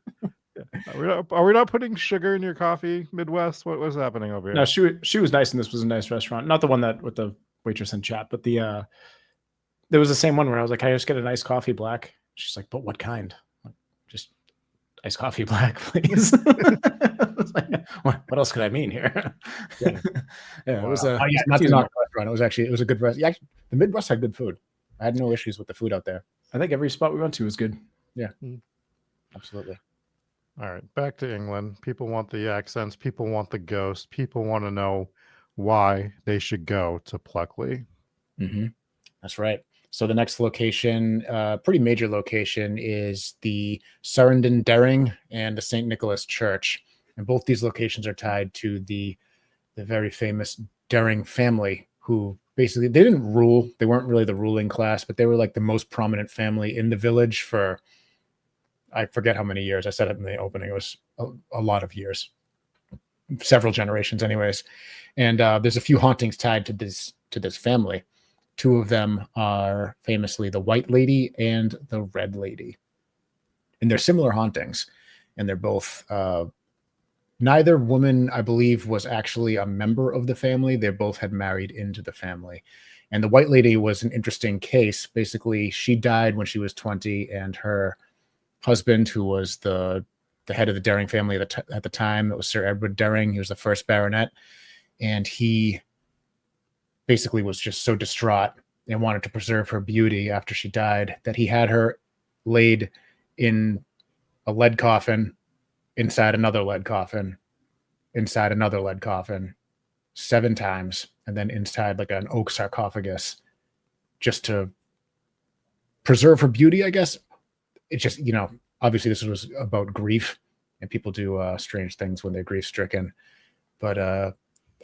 Are we not putting sugar in your coffee, Midwest? What was happening over here? No, she was nice, and this was a nice restaurant. Not the one that with the waitress in chat, but there was the same one where I was like, "Can I just get a nice coffee black?" She's like, "But what kind?" Like, just iced coffee black, please. What else could I mean here? Yeah. Yeah, it was Oh, a yeah, not to confusing knock one. the restaurant. It was a good restaurant. Yeah, actually, the Midwest had good food. I had no issues with the food out there. I think every spot we went to was good. Yeah, Mm. absolutely. All right, back to England. People want the accents. People want the ghost. People want to know why they should go to Pluckley. Mm-hmm. That's right. So the next location, pretty major location, is the Surrendon Daring and the St. Nicholas Church. And both these locations are tied to the very famous Daring family, who basically, they didn't rule. They weren't really the ruling class, but they were like the most prominent family in the village for, I forget how many years. I said it in the opening. It was a lot of years, several generations anyways. And there's a few hauntings tied to this family. Two of them are famously the White Lady and the Red Lady. And they're similar hauntings. And they're both, neither woman, I believe, was actually a member of the family. They both had married into the family. And the White Lady was an interesting case. Basically, she died when she was 20, and her husband, who was the head of the Daring family at the time, it was Sir Edward Daring. He was the first baronet. And he basically was just so distraught and wanted to preserve her beauty after she died that he had her laid in a lead coffin, inside another lead coffin, inside another lead coffin, 7 times, and then inside like an oak sarcophagus, just to preserve her beauty, I guess. It just, obviously this was about grief, and people do strange things when they're grief stricken. But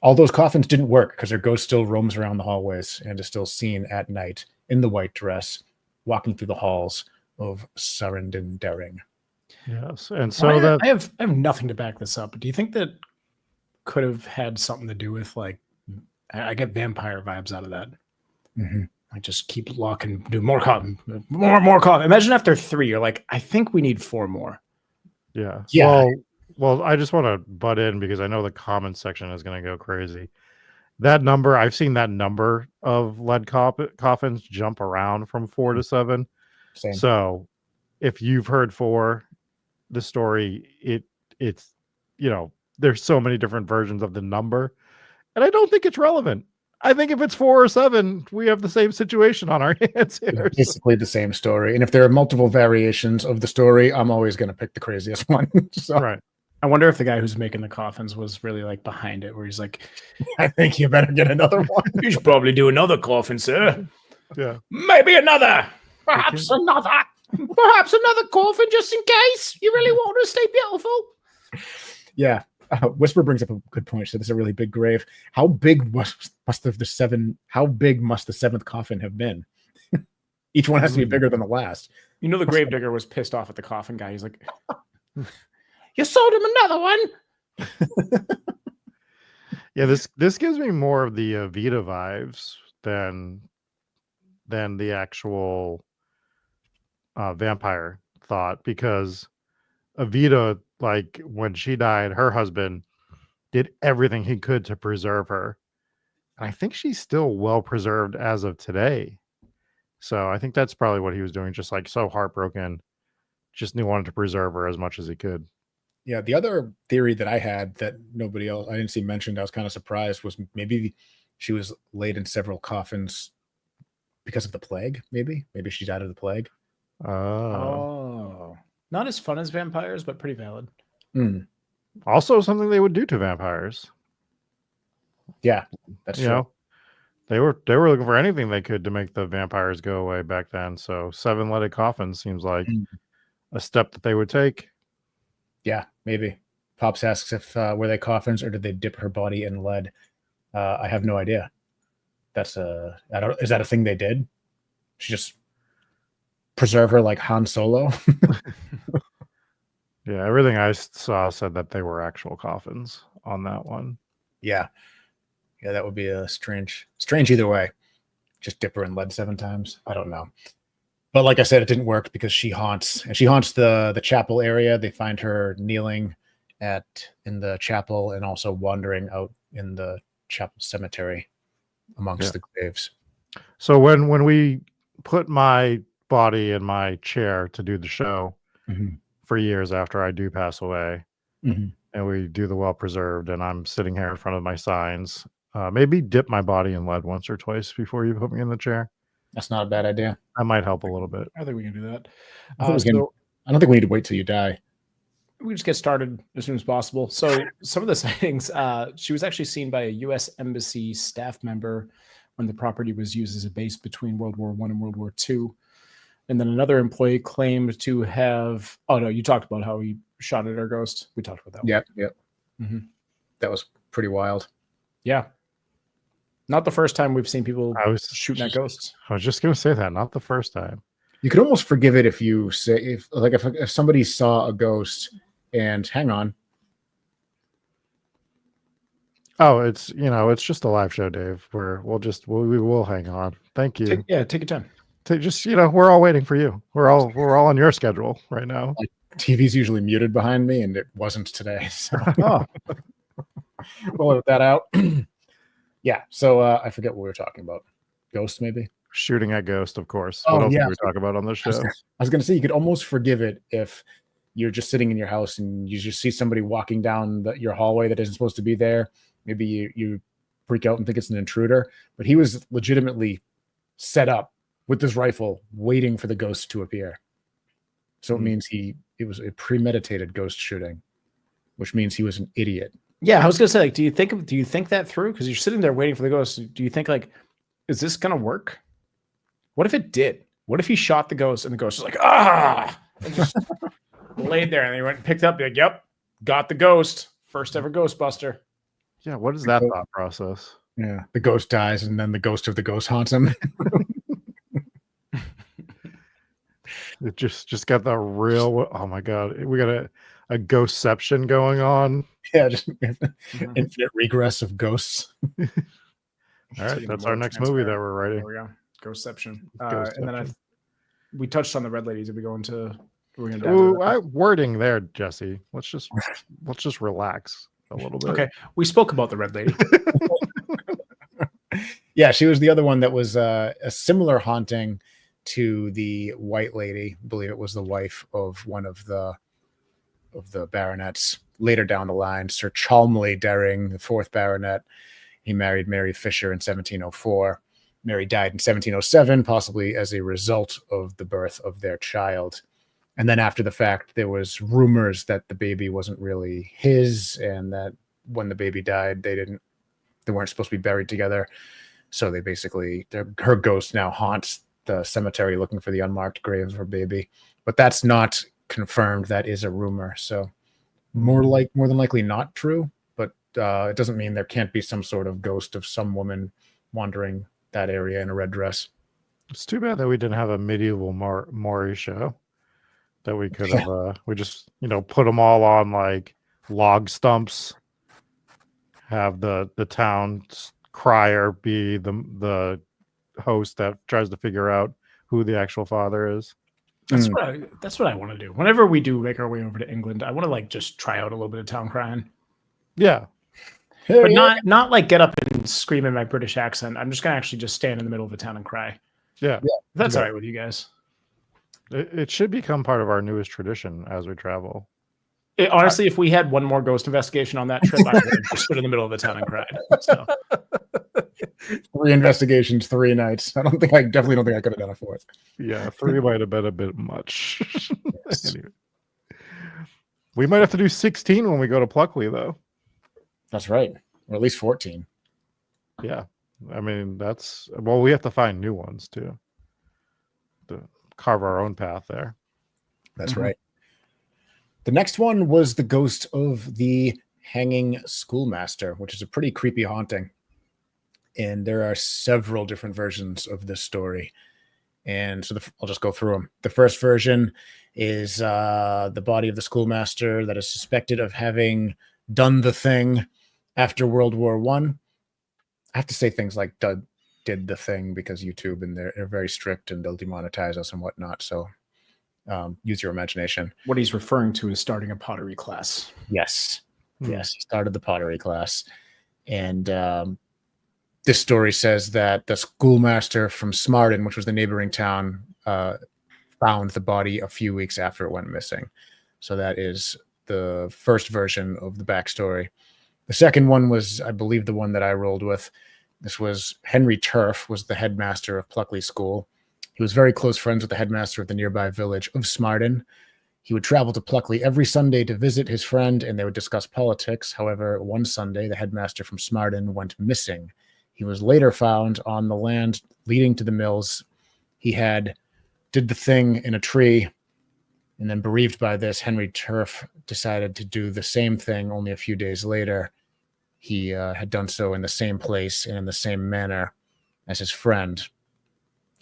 all those coffins didn't work because her ghost still roams around the hallways and is still seen at night in the white dress, walking through the halls of Surrendon Daring. Yes, and so I have nothing to back this up. But do you think that could have had something to do with, like, I get vampire vibes out of that? Mm-hmm. I just keep locking, do more coffin, more coffin. Imagine after 3, you're like, I think we need 4 more. Yeah. Yeah. Well, I just want to butt in because I know the comment section is going to go crazy. That number, I've seen that number of lead coffins jump around from 4 to 7. Same. So if you've heard 4, the story, it's, there's so many different versions of the number, and I don't think it's relevant. I think if it's 4 or 7, we have the same situation on our hands here. It's basically the same story. And if there are multiple variations of the story, I'm always going to pick the craziest one. So Right. I wonder if the guy who's making the coffins was really like behind it, where he's like, I think you better get another one. you should probably do another coffin, sir. Yeah. Maybe another. Perhaps another. Perhaps another coffin just in case. You really want to stay beautiful. Yeah. Whisper brings up a good point. So this is a really big grave. How big must the 7th coffin have been? Each one has to be bigger than the last. You know, the gravedigger was pissed off at the coffin guy. He's like, you sold him another one. Yeah, this gives me more of the Vita vibes than the actual vampire thought, because Evita, like, when she died, her husband did everything he could to preserve her. And I think she's still well preserved as of today. So I think that's probably what he was doing, just like so heartbroken, just wanted to preserve her as much as he could. Yeah, the other theory that I had that nobody else, I didn't see mentioned, I was kind of surprised, was maybe she was laid in several coffins because of the plague. Maybe she died of the plague. Oh, not as fun as vampires, but pretty valid. Also, something they would do to vampires. Yeah, that's true. They were looking for anything they could to make the vampires go away back then. So 7-leaded coffins seems like a step that they would take. Yeah, maybe. Pops asks if were they coffins or did they dip her body in lead? I have no idea. Is that a thing they did? She just preserve her like Han Solo? Yeah, everything I saw said that they were actual coffins on that one. Yeah, that would be a strange either way. Just dip her in lead 7 times. I don't know. But like I said, it didn't work because she haunts the chapel area. They find her kneeling in the chapel and also wandering out in the chapel cemetery amongst the graves. So when we put my body in my chair to do the show for years after I do pass away, and we do the well preserved, and I'm sitting here in front of my signs. Maybe dip my body in lead once or twice before you put me in the chair. That's not a bad idea. That might help a little bit. I think we can do that. I don't think we need to wait till you die. We just get started as soon as possible. So some of the sightings, she was actually seen by a U.S. Embassy staff member when the property was used as a base between World War I and World War II. And then another employee claimed to have, oh no, you talked about how he shot at our ghost. We talked about that. Yep. Mm-hmm. That was pretty wild. Yeah. Not the first time we've seen people shooting at ghosts. I was just going to say that. Not the first time. You could almost forgive it if you say, if somebody saw a ghost and hang on. Oh, it's just a live show, Dave. We will hang on. Thank you. Take your time. We're all waiting for you. We're all on your schedule right now. Like, TV's usually muted behind me, and it wasn't today. So we'll let that out. Yeah. So I forget what we were talking about. Ghosts, maybe shooting at ghost, of course. Oh, what else yeah. did we talk about on this show? I was going to say you could almost forgive it if you're just sitting in your house and you just see somebody walking down your hallway that isn't supposed to be there. Maybe you freak out and think it's an intruder, but he was legitimately set up with this rifle waiting for the ghost to appear. So it means it was a premeditated ghost shooting, which means he was an idiot. Yeah, I was gonna say, like, do you think that through? Because you're sitting there waiting for the ghost. Do you think, like, is this gonna work? What if it did? What if he shot the ghost and the ghost was like, and just laid there, and he went and picked up, like, yep, got the ghost. First ever Ghostbuster. Yeah, what is that thought process? Yeah, the ghost dies, and then the ghost of the ghost haunts him. It just got the real. Oh my god, we got a ghostception going on. Yeah, just infinite regress of ghosts. All right, that's our next movie that we're writing. There we go, Ghostception. And then we touched on the red ladies. Did we go into? Wording there, Jesse. Let's just relax a little bit. Okay, we spoke about the red lady. Yeah, she was the other one that was a similar haunting to the white lady. I believe it was the wife of one of the baronets later down the line, Sir Cholmondeley Daring, the fourth baronet. He married Mary Fisher in 1704. Mary died in 1707, possibly as a result of the birth of their child. And then after the fact, there was rumors that the baby wasn't really his, and that when the baby died, they weren't supposed to be buried together. So they basically, her ghost now haunts the cemetery looking for the unmarked grave of her baby. But that's not confirmed. That is a rumor. So more than likely not true. But it doesn't mean there can't be some sort of ghost of some woman wandering that area in a red dress. It's too bad that we didn't have a medieval Maury show. That we could have, we just, put them all on like log stumps. Have the town crier be the host that tries to figure out who the actual father is. That's what I want to do. Whenever we do make our way over to England, I want to just try out a little bit of town crying. Yeah, but not like get up and scream in my British accent. I'm just gonna actually just stand in the middle of the town and cry. Yeah. That's all right with you guys. It should become part of our newest tradition as we travel. Honestly, if we had one more ghost investigation on that trip, I would have just stood in the middle of the town and cried. So. 3 investigations, 3 nights. I definitely don't think I could have done a 4th. Yeah, 3 might have been a bit much. Anyway. We might have to do 16 when we go to Pluckley, though. That's right. Or at least 14. Yeah. I mean, we have to find new ones, too. To carve our own path there. That's right. The next one was the ghost of the hanging schoolmaster, which is a pretty creepy haunting. And there are several different versions of this story. And so I'll just go through them. The first version is the body of the schoolmaster that is suspected of having done the thing after World War I. I have to say things like did the thing because YouTube and they're very strict and they'll demonetize us and whatnot. So use your imagination. What he's referring to is starting a pottery class. Yes. Yes, he started the pottery class. And this story says that the schoolmaster from Surrendon, which was the neighboring town, found the body a few weeks after it went missing. So that is the first version of the backstory. The second one was, I believe, the one that I rolled with. This was Henry Turf, was the headmaster of Pluckley School. He was very close friends with the headmaster of the nearby village of Smardon. He would travel to Pluckley every Sunday to visit his friend, and they would discuss politics. However, one Sunday, the headmaster from Smardon went missing. He was later found on the land leading to the mills. He did the thing in a tree, and then bereaved by this, Henry Turf decided to do the same thing only a few days later. He had done so in the same place and in the same manner as his friend.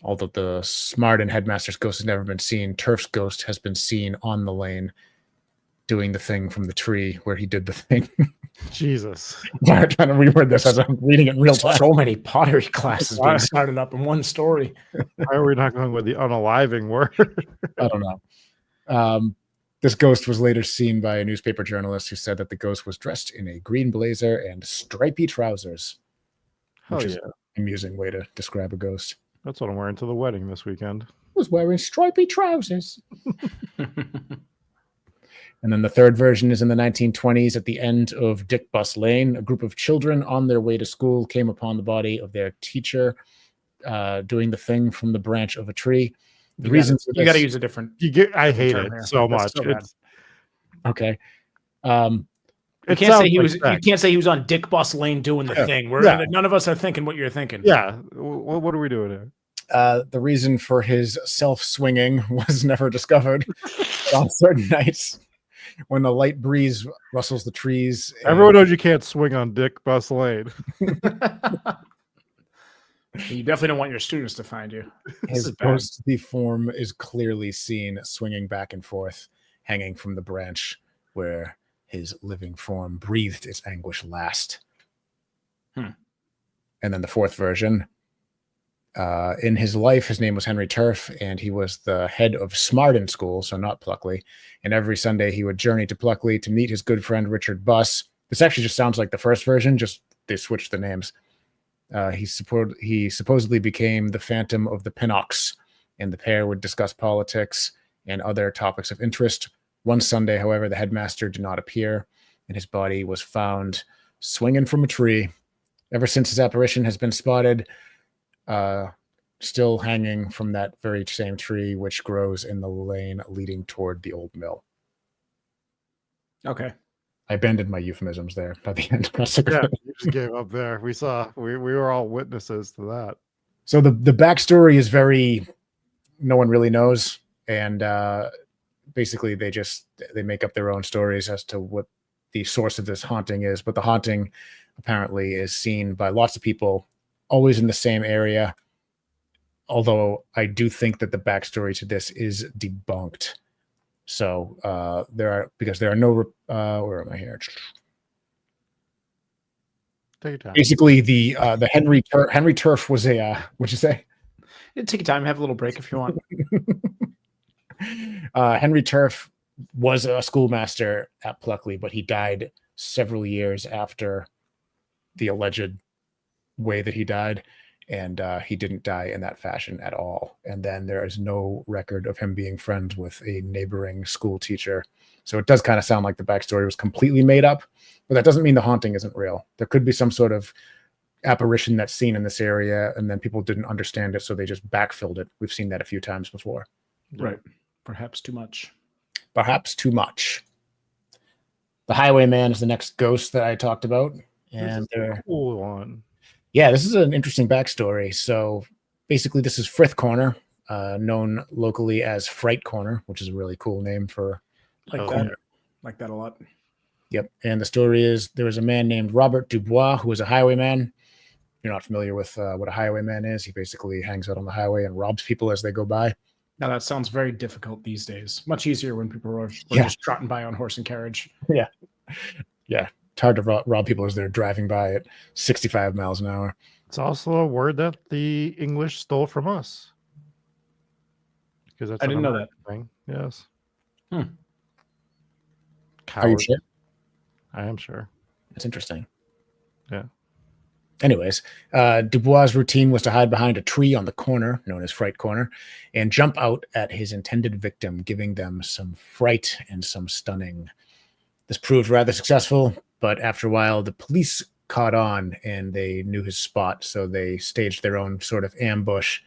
Although the Smardon headmaster's ghost has never been seen, Turf's ghost has been seen on the lane doing the thing from the tree where he did the thing. Jesus. I'm trying to reword this as I'm reading it in real time. So many pottery classes being started up in one story. Why are we not going with the unaliving word? I don't know. This ghost was later seen by a newspaper journalist who said that the ghost was dressed in a green blazer and stripy trousers. Hell Which is yeah. an amusing way to describe a ghost. That's what I'm wearing to the wedding this weekend. Was wearing stripy trousers. And then the third version is in the 1920s. At the end of Dick Bus Lane, a group of children on their way to school came upon the body of their teacher doing the thing from the branch of a tree. The reason you got to use a different. I hate term it here. so That's much. so bad. Okay. You can't say he was. You can't say he was on Dick Bus Lane doing the thing. None of us are thinking what you're thinking. Yeah. What are we doing here? The reason for his self-swinging was never discovered. On certain nights, when the light breeze rustles the trees. Everyone knows you can't swing on Dick Bus Lane. You definitely don't want your students to find you. His ghostly form is clearly seen swinging back and forth, hanging from the branch where his living form breathed its anguish last. And then the fourth version. In his life, his name was Henry Turf, and he was the head of Smardon School, so not Pluckley. And every Sunday, he would journey to Pluckley to meet his good friend Richard Buss. This actually just sounds like the first version, just they switched the names. He supposedly became the Phantom of the Pinox, and the pair would discuss politics and other topics of interest. One Sunday, however, the headmaster did not appear, and his body was found swinging from a tree. Ever since his apparition has been spotted, still hanging from that very same tree, which grows in the lane leading toward the old mill. Okay. I abandoned my euphemisms there by the end. Yeah, you just gave up there. We were all witnesses to that. So the backstory is no one really knows. And basically they make up their own stories as to what the source of this haunting is. But the haunting apparently is seen by lots of people, always in the same area. Although I do think that the backstory to this is debunked. So there are no where am I here? Take your time. Basically, the Henry Turf was a what'd you say? Take your time, have a little break if you want. Henry Turf was a schoolmaster at Pluckley, but he died several years after the alleged way that he died. And he didn't die in that fashion at all. And then there is no record of him being friends with a neighboring school teacher. So it does kind of sound like the backstory was completely made up, but that doesn't mean the haunting isn't real. There could be some sort of apparition that's seen in this area, and then people didn't understand it, so they just backfilled it. We've seen that a few times before. Right. Perhaps too much. Perhaps too much. The Highwayman is the next ghost that I talked about. And a cool one. Yeah, this is an interesting backstory. So basically, this is Fright Corner, known locally as Fright Corner, which is a really cool name for Like that a lot. Yep. And the story is there was a man named Robert Dubois who was a highwayman. You're not familiar with what a highwayman is. He basically hangs out on the highway and robs people as they go by. Now that sounds very difficult these days. Much easier when people were just trotting by on horse and carriage. Yeah. Yeah. It's hard to rob people as they're driving by at 65 miles an hour. It's also a word that the English stole from us. Because that's I didn't know that. Thing. Yes. Are Coward. you sure? I am sure. That's interesting. Yeah. Anyways, Dubois' routine was to hide behind a tree on the corner, known as Fright Corner, and jump out at his intended victim, giving them some fright and some stunning. This proved rather successful, but after a while, the police caught on and they knew his spot, so they staged their own sort of ambush,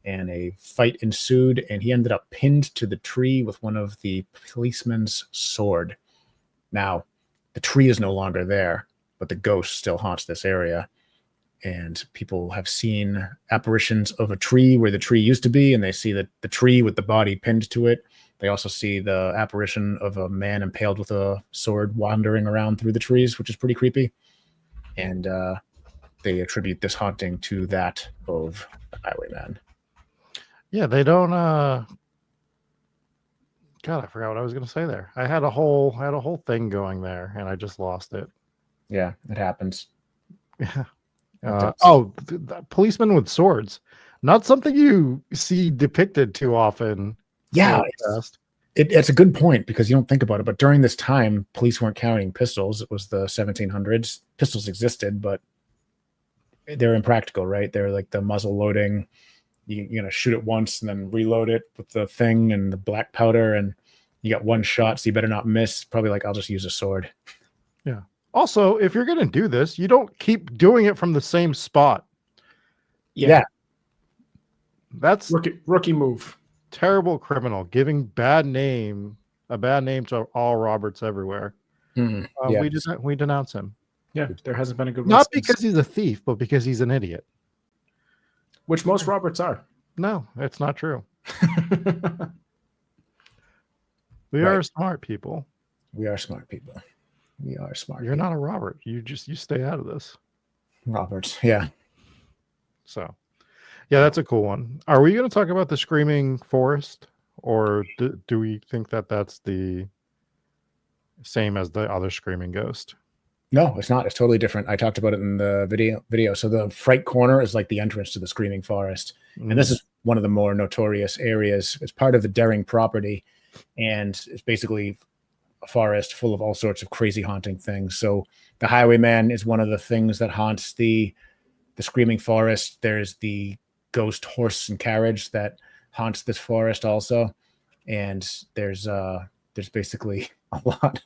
and a fight ensued, and he ended up pinned to the tree with one of the policemen's sword. Now, the tree is no longer there, but the ghost still haunts this area, and people have seen apparitions of a tree where the tree used to be, and they see the tree with the body pinned to it. They also see the apparition of a man impaled with a sword wandering around through the trees, which is pretty creepy. And they attribute this haunting to that of the Highwayman. Yeah, they don't. God, I forgot what I was going to say there. I had a whole thing going there, and I just lost it. Yeah, it happens. Yeah. The policemen with swords, not something you see depicted too often. Yeah, it's a good point because you don't think about it. But during this time, police weren't carrying pistols. It was the 1700s. Pistols existed, but they're impractical, right? They're like the muzzle loading. You're gonna shoot it once and then reload it with the thing and the black powder, and you got one shot, so you better not miss. Probably like, I'll just use a sword. Yeah. Also, if you're gonna do this, you don't keep doing it from the same spot. Yeah. That's Rookie move. Terrible criminal, giving a bad name to all Roberts everywhere. We denounce him. Yeah, there hasn't been a good one. Not because he's a thief, but because he's an idiot. Which most Roberts are. No, it's not true. We are smart people. We are smart people. We are smart. You're not a Robert. You stay out of this. Roberts, yeah. So, yeah, that's a cool one. Are we going to talk about the Screaming Forest, or do we think that that's the same as the other Screaming Ghost? No, it's not. It's totally different. I talked about it in the video. So the Fright Corner is like the entrance to the Screaming Forest. And this is one of the more notorious areas. It's part of the Daring property. And it's basically a forest full of all sorts of crazy haunting things. So the Highwayman is one of the things that haunts the Screaming Forest. There's the ghost horse and carriage that haunts this forest also. And there's basically a lot.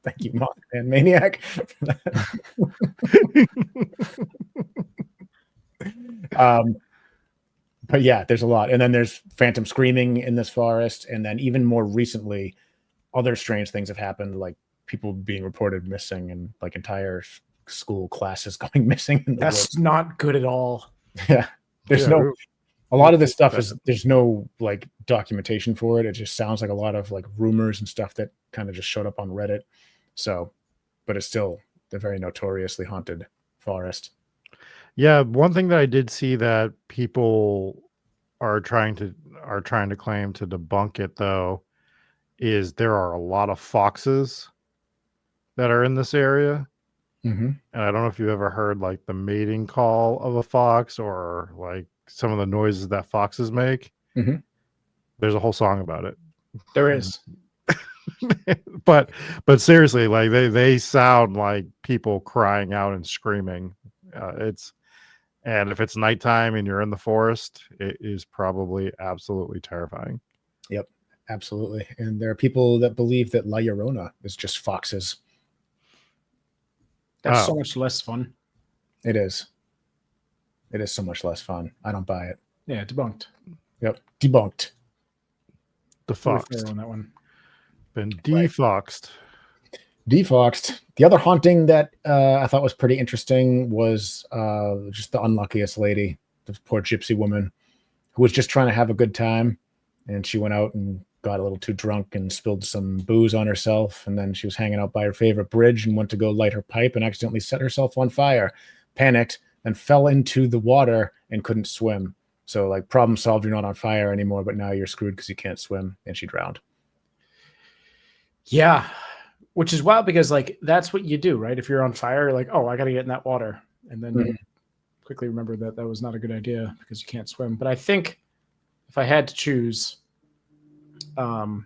Thank you, Monk and Maniac. But yeah, there's a lot. And then there's phantom screaming in this forest. And then even more recently, other strange things have happened, like people being reported missing and like entire school classes going missing. That's not good at all. Yeah. A lot of this stuff is, there's no like documentation for it. It just sounds like a lot of like rumors and stuff that kind of just showed up on Reddit. So, but it's still the very notoriously haunted forest. Yeah, one thing that I did see that people are trying to claim to debunk it though is there are a lot of foxes that are in this area. Mm-hmm. And I don't know if you ever heard like the mating call of a fox or like some of the noises that foxes make. Mm-hmm. There's a whole song about it. There is. but seriously, like they sound like people crying out and screaming. And if it's nighttime and you're in the forest, it is probably absolutely terrifying. Yep, absolutely. And there are people that believe that La Llorona is just foxes. That's so much less fun. It is. It is so much less fun. I don't buy it. Yeah, debunked. Yep, debunked. Defoxed. On that one. Been defoxed. Defoxed. The other haunting that I thought was pretty interesting was just the unluckiest lady, this poor gypsy woman who was just trying to have a good time. And she went out and got a little too drunk and spilled some booze on herself. And then she was hanging out by her favorite bridge and went to go light her pipe and accidentally set herself on fire, panicked, and fell into the water and couldn't swim. So like, problem solved, you're not on fire anymore, but now you're screwed because you can't swim. And she drowned. Yeah. Which is wild because like that's what you do, right? If you're on fire, you're like, oh, I got to get in that water. And then you quickly remember that was not a good idea because you can't swim. But I think if I had to choose, I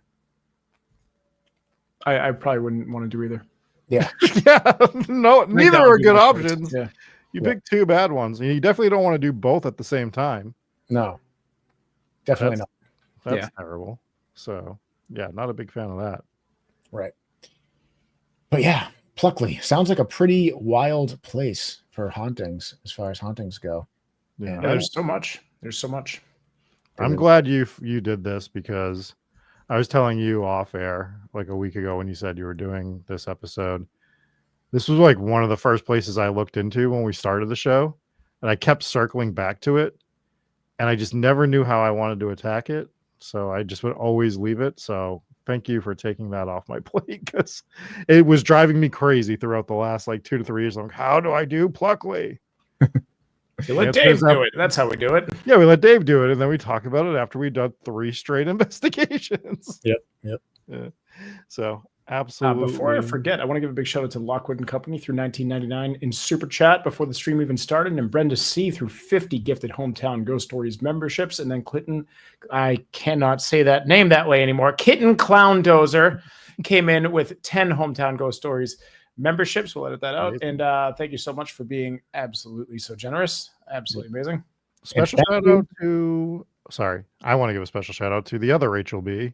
probably wouldn't want to do either. Yeah. Yeah. No, neither are good options. Yeah. You pick two bad ones. You definitely don't want to do both at the same time. No, definitely not. That's terrible. So yeah, not a big fan of that. Right. But yeah, Pluckley sounds like a pretty wild place for hauntings, as far as hauntings go. Yeah. Yeah. There's so much. There's so much. I'm glad you did this, because I was telling you off air like a week ago when you said you were doing this episode. This was like one of the first places I looked into when we started the show, and I kept circling back to it, and I just never knew how I wanted to attack it. So I just would always leave it. So thank you for taking that off my plate, because it was driving me crazy throughout the last like 2 to 3 years. I'm like, how do I do Pluckley? You let Dave do it. That's how we do it. Yeah, we let Dave do it, and then we talk about it after we've done 3 straight investigations. Yep. Yeah. So absolutely. Before I forget, I want to give a big shout out to Lockwood and Company through 1999 in Super Chat before the stream even started, and Brenda C through 50 gifted Hometown Ghost Stories memberships, and then Clinton, I cannot say that name that way anymore, Kitten Clown Dozer came in with 10 Hometown Ghost Stories memberships. We'll edit that out. Amazing. And thank you so much for being absolutely so generous. Absolutely amazing. Special shout out to, I want to give a special shout out to the other Rachel B,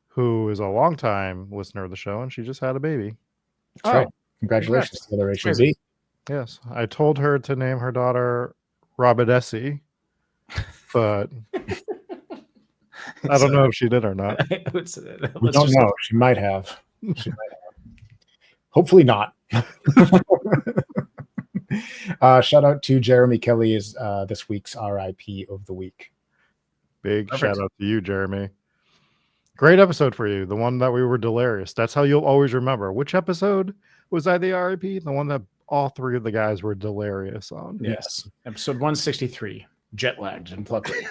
who is a longtime listener of the show, and she just had a baby. That's right. Congratulations to the other Rachel Z. Yes. I told her to name her daughter Robidesi, but I don't know if she did or not. We don't know. She might have. Hopefully not. Shout out to Jeremy Kelly is this week's RIP of the week. Big shout out to you, Jeremy. Great episode for you. The one that we were delirious. That's how you'll always remember. Which episode was I the RIP? The one that all 3 of the guys were delirious on. Yes. Episode 163. Jet lagged and Pluckley.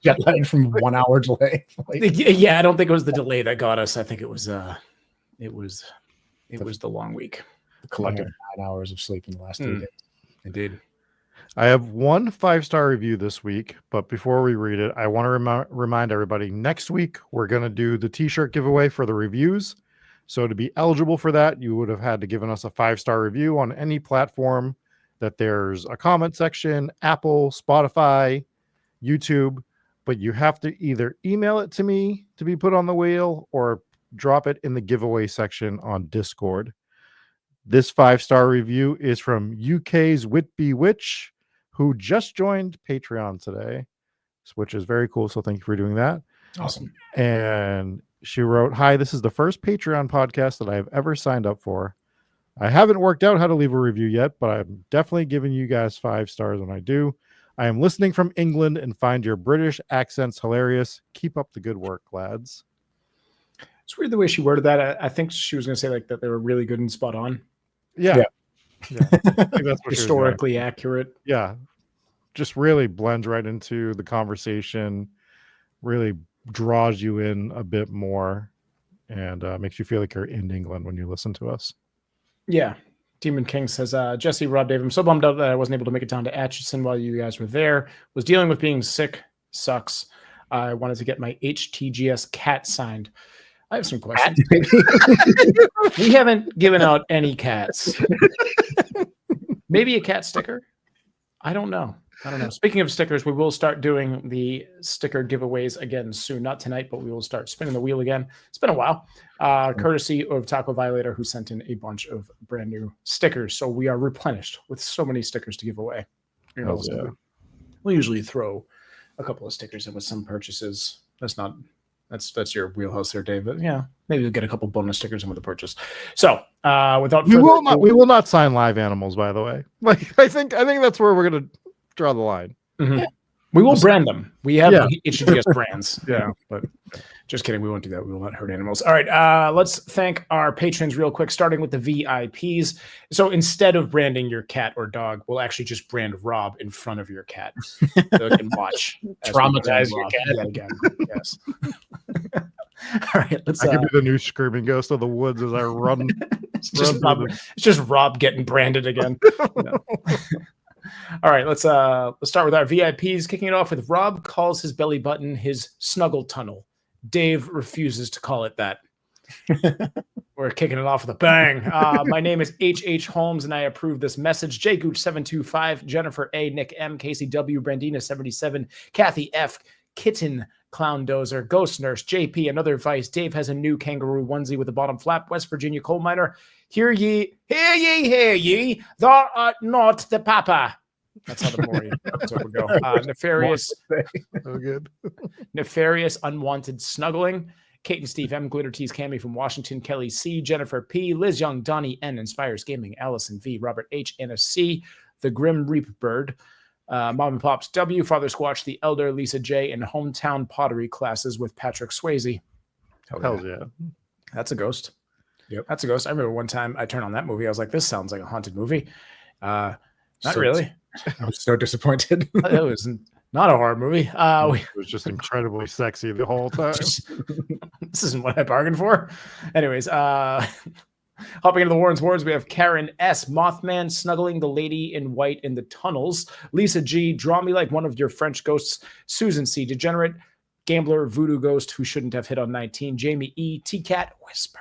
Jet lagged from 1 hour delay. Yeah, I don't think it was the delay that got us. I think it was the long week. Collective 9 hours of sleep in the last 3 days. Indeed. I have 1 5-star review this week, but before we read it, I want to remind everybody, next week we're going to do the t-shirt giveaway for the reviews. So to be eligible for that, you would have had to given us a 5-star review on any platform that there's a comment section, Apple, Spotify, YouTube, but you have to either email it to me to be put on the wheel or drop it in the giveaway section on Discord. This 5-star review is from UK's Whitby Witch, who just joined Patreon today, which is very cool. So thank you for doing that. Awesome. And she wrote, "Hi, this is the first Patreon podcast that I have ever signed up for. I haven't worked out how to leave a review yet, but I'm definitely giving you guys 5 stars when I do. I am listening from England and find your British accents hilarious. Keep up the good work, lads." It's weird the way she worded that. I think she was going to say like that they were really good and spot on. Yeah. I think that's what historically accurate. Yeah. Just really blends right into the conversation, really draws you in a bit more, and makes you feel like you're in England when you listen to us. Yeah. Demon King says, Jesse, Rob, Dave, I'm so bummed out that I wasn't able to make it down to Atchison while you guys were there. Was dealing with being sick. Sucks. I wanted to get my HTGS cat signed. I have some questions. We haven't given out any cats. Maybe a cat sticker. I don't know. Speaking of stickers, we will start doing the sticker giveaways again soon. Not tonight, but we will start spinning the wheel again. It's been a while. Courtesy of Taco Violator, who sent in a bunch of brand new stickers. So we are replenished with so many stickers to give away. We'll usually throw a couple of stickers in with some purchases. That's your wheelhouse there, Dave. But yeah, maybe we'll get a couple bonus stickers in with the purchase. So without we will not sign live animals, by the way. Like I think that's where we're gonna draw the line. Mm-hmm. Yeah. We will brand them. We have HGS brands. Yeah, but just kidding. We won't do that. We will not hurt animals. All right. Let's thank our patrons real quick, starting with the VIPs. So instead of branding your cat or dog, we'll actually just brand Rob in front of your cat. So you can watch. Traumatize your cat. Yet again. Yes. All right. I could be the new screaming ghost of the woods as I run. It's just Rob getting branded again. No. All right, let's start with our VIPs. Kicking it off with Rob calls his belly button his snuggle tunnel. Dave refuses to call it that. We're kicking it off with a bang. My name is H.H. Holmes, and I approve this message. J Gooch 725, Jennifer A, Nick M, Casey W, Brandina 77, Kathy F, Kitten Clown Dozer, Ghost Nurse, JP, Another Vice. Dave has a new kangaroo onesie with a bottom flap. West Virginia Coal Miner. Hear ye, thou art not the papa. That's how the Maury episode would go. Nefarious, So good. Nefarious, Unwanted Snuggling. Kate and Steve M, Glitter Tease, Cammy from Washington, Kelly C, Jennifer P, Liz Young, Donnie N, Inspires Gaming, Allison V, Robert H, Anna C, The Grim Reap Bird, Mom and Pops W, Father Squatch, The Elder, Lisa J, and Hometown Pottery Classes with Patrick Swayze. Hell yeah. That's a ghost. Yep. That's a ghost. I remember one time I turned on that movie. I was like, this sounds like a haunted movie. Not So- really. I was so disappointed. It was not a horror movie. It was just incredibly sexy the whole time. This isn't what I bargained for. Anyways, hopping into the Warren's Wards, we have Karen S, Mothman, Snuggling the Lady in White in the Tunnels, Lisa G, Draw Me Like One of Your French Ghosts, Susan C, Degenerate, Gambler, Voodoo Ghost, Who Shouldn't Have Hit on 19, Jamie E, T-Cat, Whisper,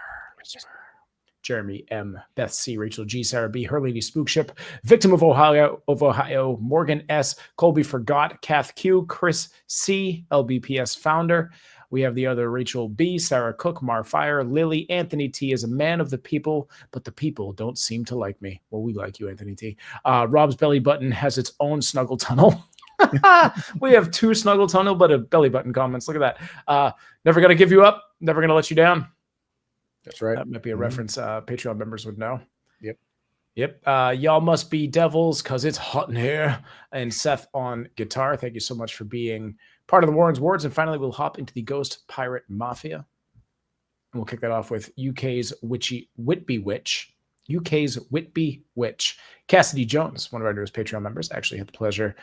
Jeremy M, Beth C, Rachel G, Sarah B, Her Lady Spookship, Victim of Ohio, Morgan S, Colby Forgot, Kath Q, Chris C, LBPS founder. We have the other Rachel B, Sarah Cook, Mar Fire, Lily, Anthony T is a man of the people, but the people don't seem to like me. Well, we like you, Anthony T. Rob's belly button has its own snuggle tunnel. We have 2 snuggle tunnel, but a belly button comments. Look at that. Never gonna give you up. Never gonna let you down. That's right. That might be a reference Patreon members would know. Yep. Y'all must be devils because it's hot in here. And Seth on guitar. Thank you so much for being part of the Warren's Wards. And finally, we'll hop into the Ghost Pirate Mafia. And we'll kick that off with UK's Whitby Witch. UK's Whitby Witch. Cassidy Jones, one of our newest Patreon members, actually had the pleasure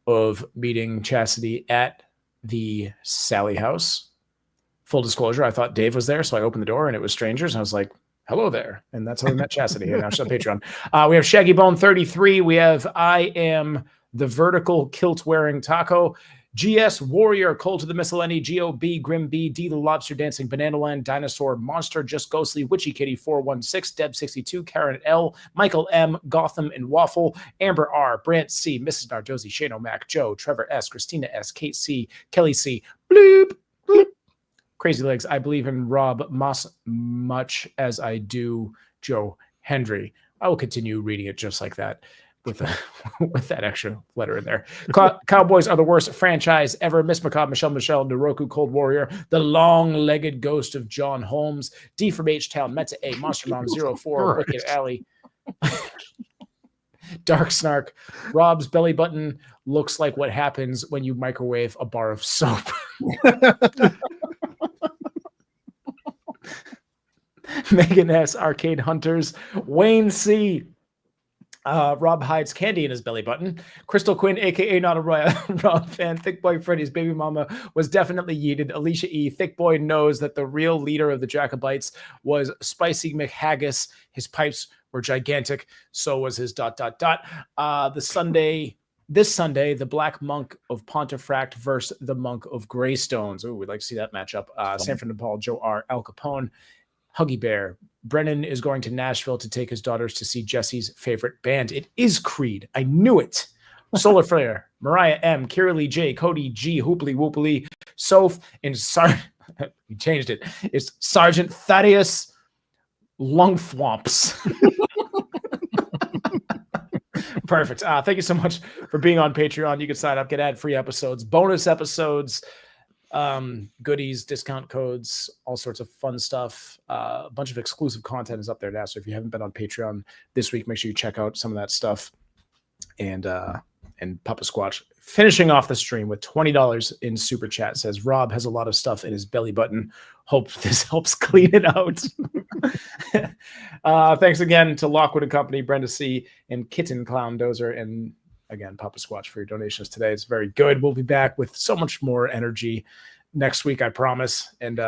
of meeting Chastity at the Sally House. Full disclosure, I thought Dave was there, so I opened the door and it was strangers. And I was like, hello there. And that's how we met Chastity. And now she's on Patreon. We have Shaggy Bone 33. We have I Am the Vertical Kilt Wearing Taco. GS Warrior, Cole to the Miscellany, GOB, Grim B, D the Lobster Dancing, Banana Land, Dinosaur, Monster, Just Ghostly, Witchy Kitty 416, Deb 62, Karen L, Michael M, Gotham and Waffle, Amber R, Brant C, Mrs. Nardozzi, Shane O'Mac, Joe, Trevor S, Christina S, Kate C, Kelly C, bloop, bloop. Crazy Legs, I believe in Rob Moss much as I do Joe Hendry. I will continue reading it just like that with that extra letter in there. Cowboys are the worst franchise ever. Miss Macabre, Michelle, Noroku, Cold Warrior, the long-legged ghost of John Holmes, D from H-Town, Meta A, Monster Mom 04, Wicked Alley, Dark Snark, Rob's belly button looks like what happens when you microwave a bar of soap. Megan S, Arcade Hunters, Wayne C, Rob hides candy in his belly button. Crystal Quinn, aka Not a Rob fan. Thick Boy Freddy's baby mama was definitely yeeted. Alicia E, Thick Boy knows that the real leader of the Jacobites was Spicy McHaggis. His pipes were gigantic. So was his ... This Sunday, the Black Monk of Pontefract versus the Monk of Greystones. Oh, we'd like to see that matchup. Sanford and Paul, Joe R, Al Capone, Huggy Bear. Brennan is going to Nashville to take his daughters to see Jesse's favorite band. It is Creed. I knew it. Solar Flare, Mariah M, Kira Lee J, Cody G, Hooply Whooply, Soph, and we changed it. It's Sergeant Thaddeus Lungfwomps. Perfect. Thank you so much for being on Patreon. You can sign up, get ad-free episodes, bonus episodes, goodies, discount codes, all sorts of fun stuff. A bunch of exclusive content is up there now. So if you haven't been on Patreon this week, make sure you check out some of that stuff. And Papa Squatch finishing off the stream with $20 in super chat says Rob has a lot of stuff in his belly button. Hope this helps clean it out. Thanks again to Lockwood and Company, Brenda C, and Kitten Clown Dozer, and again Papa Squatch for your donations today. It's very good. We'll be back with so much more energy next week, I promise. And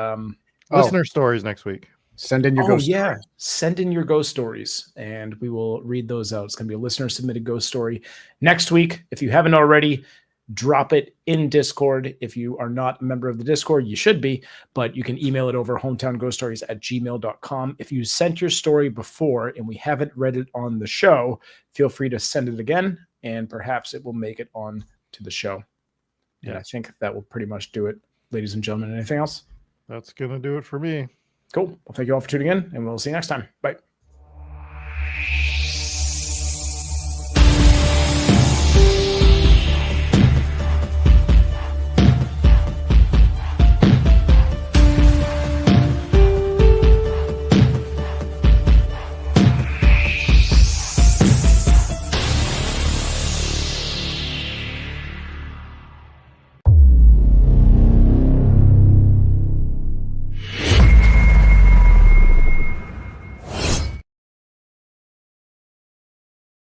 listener stories next week. Send in your ghost stories. Send in your ghost stories, and we will read those out. It's going to be a listener-submitted ghost story next week. If you haven't already, drop it in Discord. If you are not a member of the Discord, you should be, but you can email it over hometownghoststories@gmail.com. If you sent your story before and we haven't read it on the show, feel free to send it again, and perhaps it will make it on to the show. Yeah. And I think that will pretty much do it ladies and gentlemen. Anything else? That's going to do it for me. Cool. Well, thank you all for tuning in, and we'll see you next time. Bye.